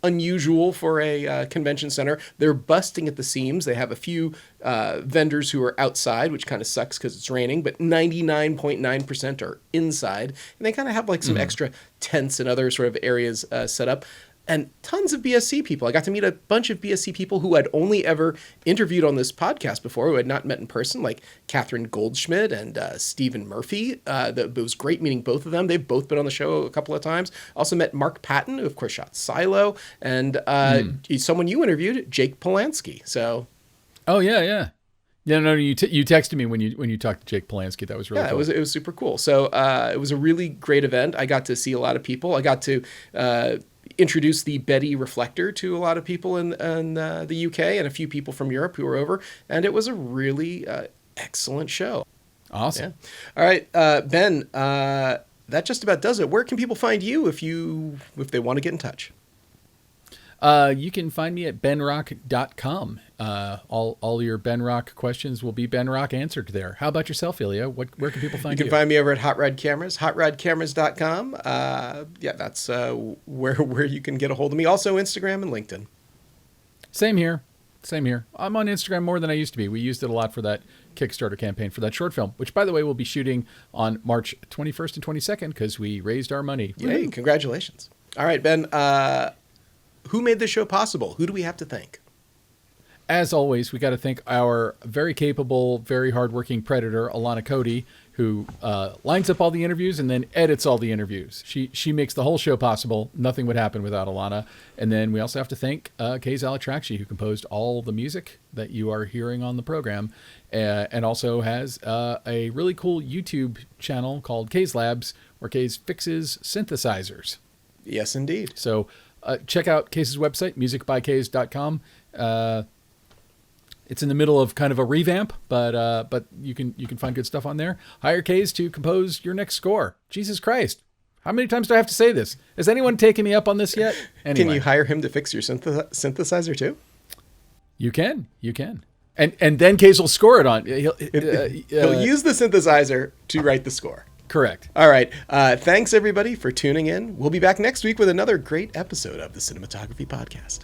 unusual for a convention center. They're busting at the seams. They have a few vendors who are outside, which kind of sucks because it's raining, but 99.9% are inside. And they kind of have like some extra tents and other sort of areas set up. And tons of BSC people. I got to meet a bunch of BSC people who I'd only ever interviewed on this podcast before, who had not met in person, like Catherine Goldschmidt and Stephen Murphy. It was great meeting both of them. They've both been on the show a couple of times. Also met Mark Patton, who of course shot Silo, and someone you interviewed, Jake Polanski. So, oh yeah. Yeah, no, you texted me when you talked to Jake Polanski. That was really cool. It was super cool. So it was a really great event. I got to see a lot of people. I got to introduced the Betty reflector to a lot of people in the UK and a few people from Europe who were over, and it was a really excellent show. Awesome. Yeah. All right, Ben, that just about does it. Where can people find you if they want to get in touch? You can find me at benrock.com. All your Ben Rock questions will be Ben Rock answered there. How about yourself, Ilya? Where can people find you? You can find me over at Hot Rod Cameras, hotrodcameras.com. That's where you can get a hold of me. Also Instagram and LinkedIn. Same here. I'm on Instagram more than I used to be. We used it a lot for that Kickstarter campaign for that short film, which, by the way, we'll be shooting on March 21st and 22nd because we raised our money. Yay, Woo-hoo. Congratulations. All right, Ben, who made this show possible? Who do we have to thank? As always, we got to thank our very capable, very hardworking Predator, Alana Cody, who lines up all the interviews and then edits all the interviews. She makes the whole show possible. Nothing would happen without Alana. And then we also have to thank Kay Zalatraxi, who composed all the music that you are hearing on the program, and also has a really cool YouTube channel called Kay's Labs, where Kay's fixes synthesizers. Yes, indeed. So check out Kay's website, musicbykays.com. It's in the middle of kind of a revamp, but you can find good stuff on there. Hire Kays to compose your next score. Jesus Christ. How many times do I have to say this? Has anyone taken me up on this yet? Anyway. Can you hire him to fix your synthesizer too? You can. And then Kays will score it on. He'll use the synthesizer to write the score. Correct. All right. Thanks, everybody, for tuning in. We'll be back next week with another great episode of the Cinematography Podcast.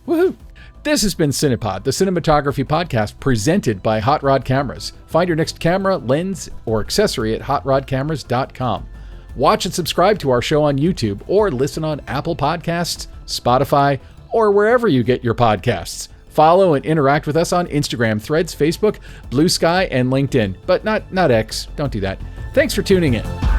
Woohoo! This has been Cinepod, the cinematography podcast presented by Hot Rod Cameras. Find your next camera, lens, or accessory at hotrodcameras.com. Watch and subscribe to our show on YouTube or listen on Apple Podcasts, Spotify, or wherever you get your podcasts. Follow and interact with us on Instagram, Threads, Facebook, Blue Sky, and LinkedIn. But not X. Don't do that. Thanks for tuning in.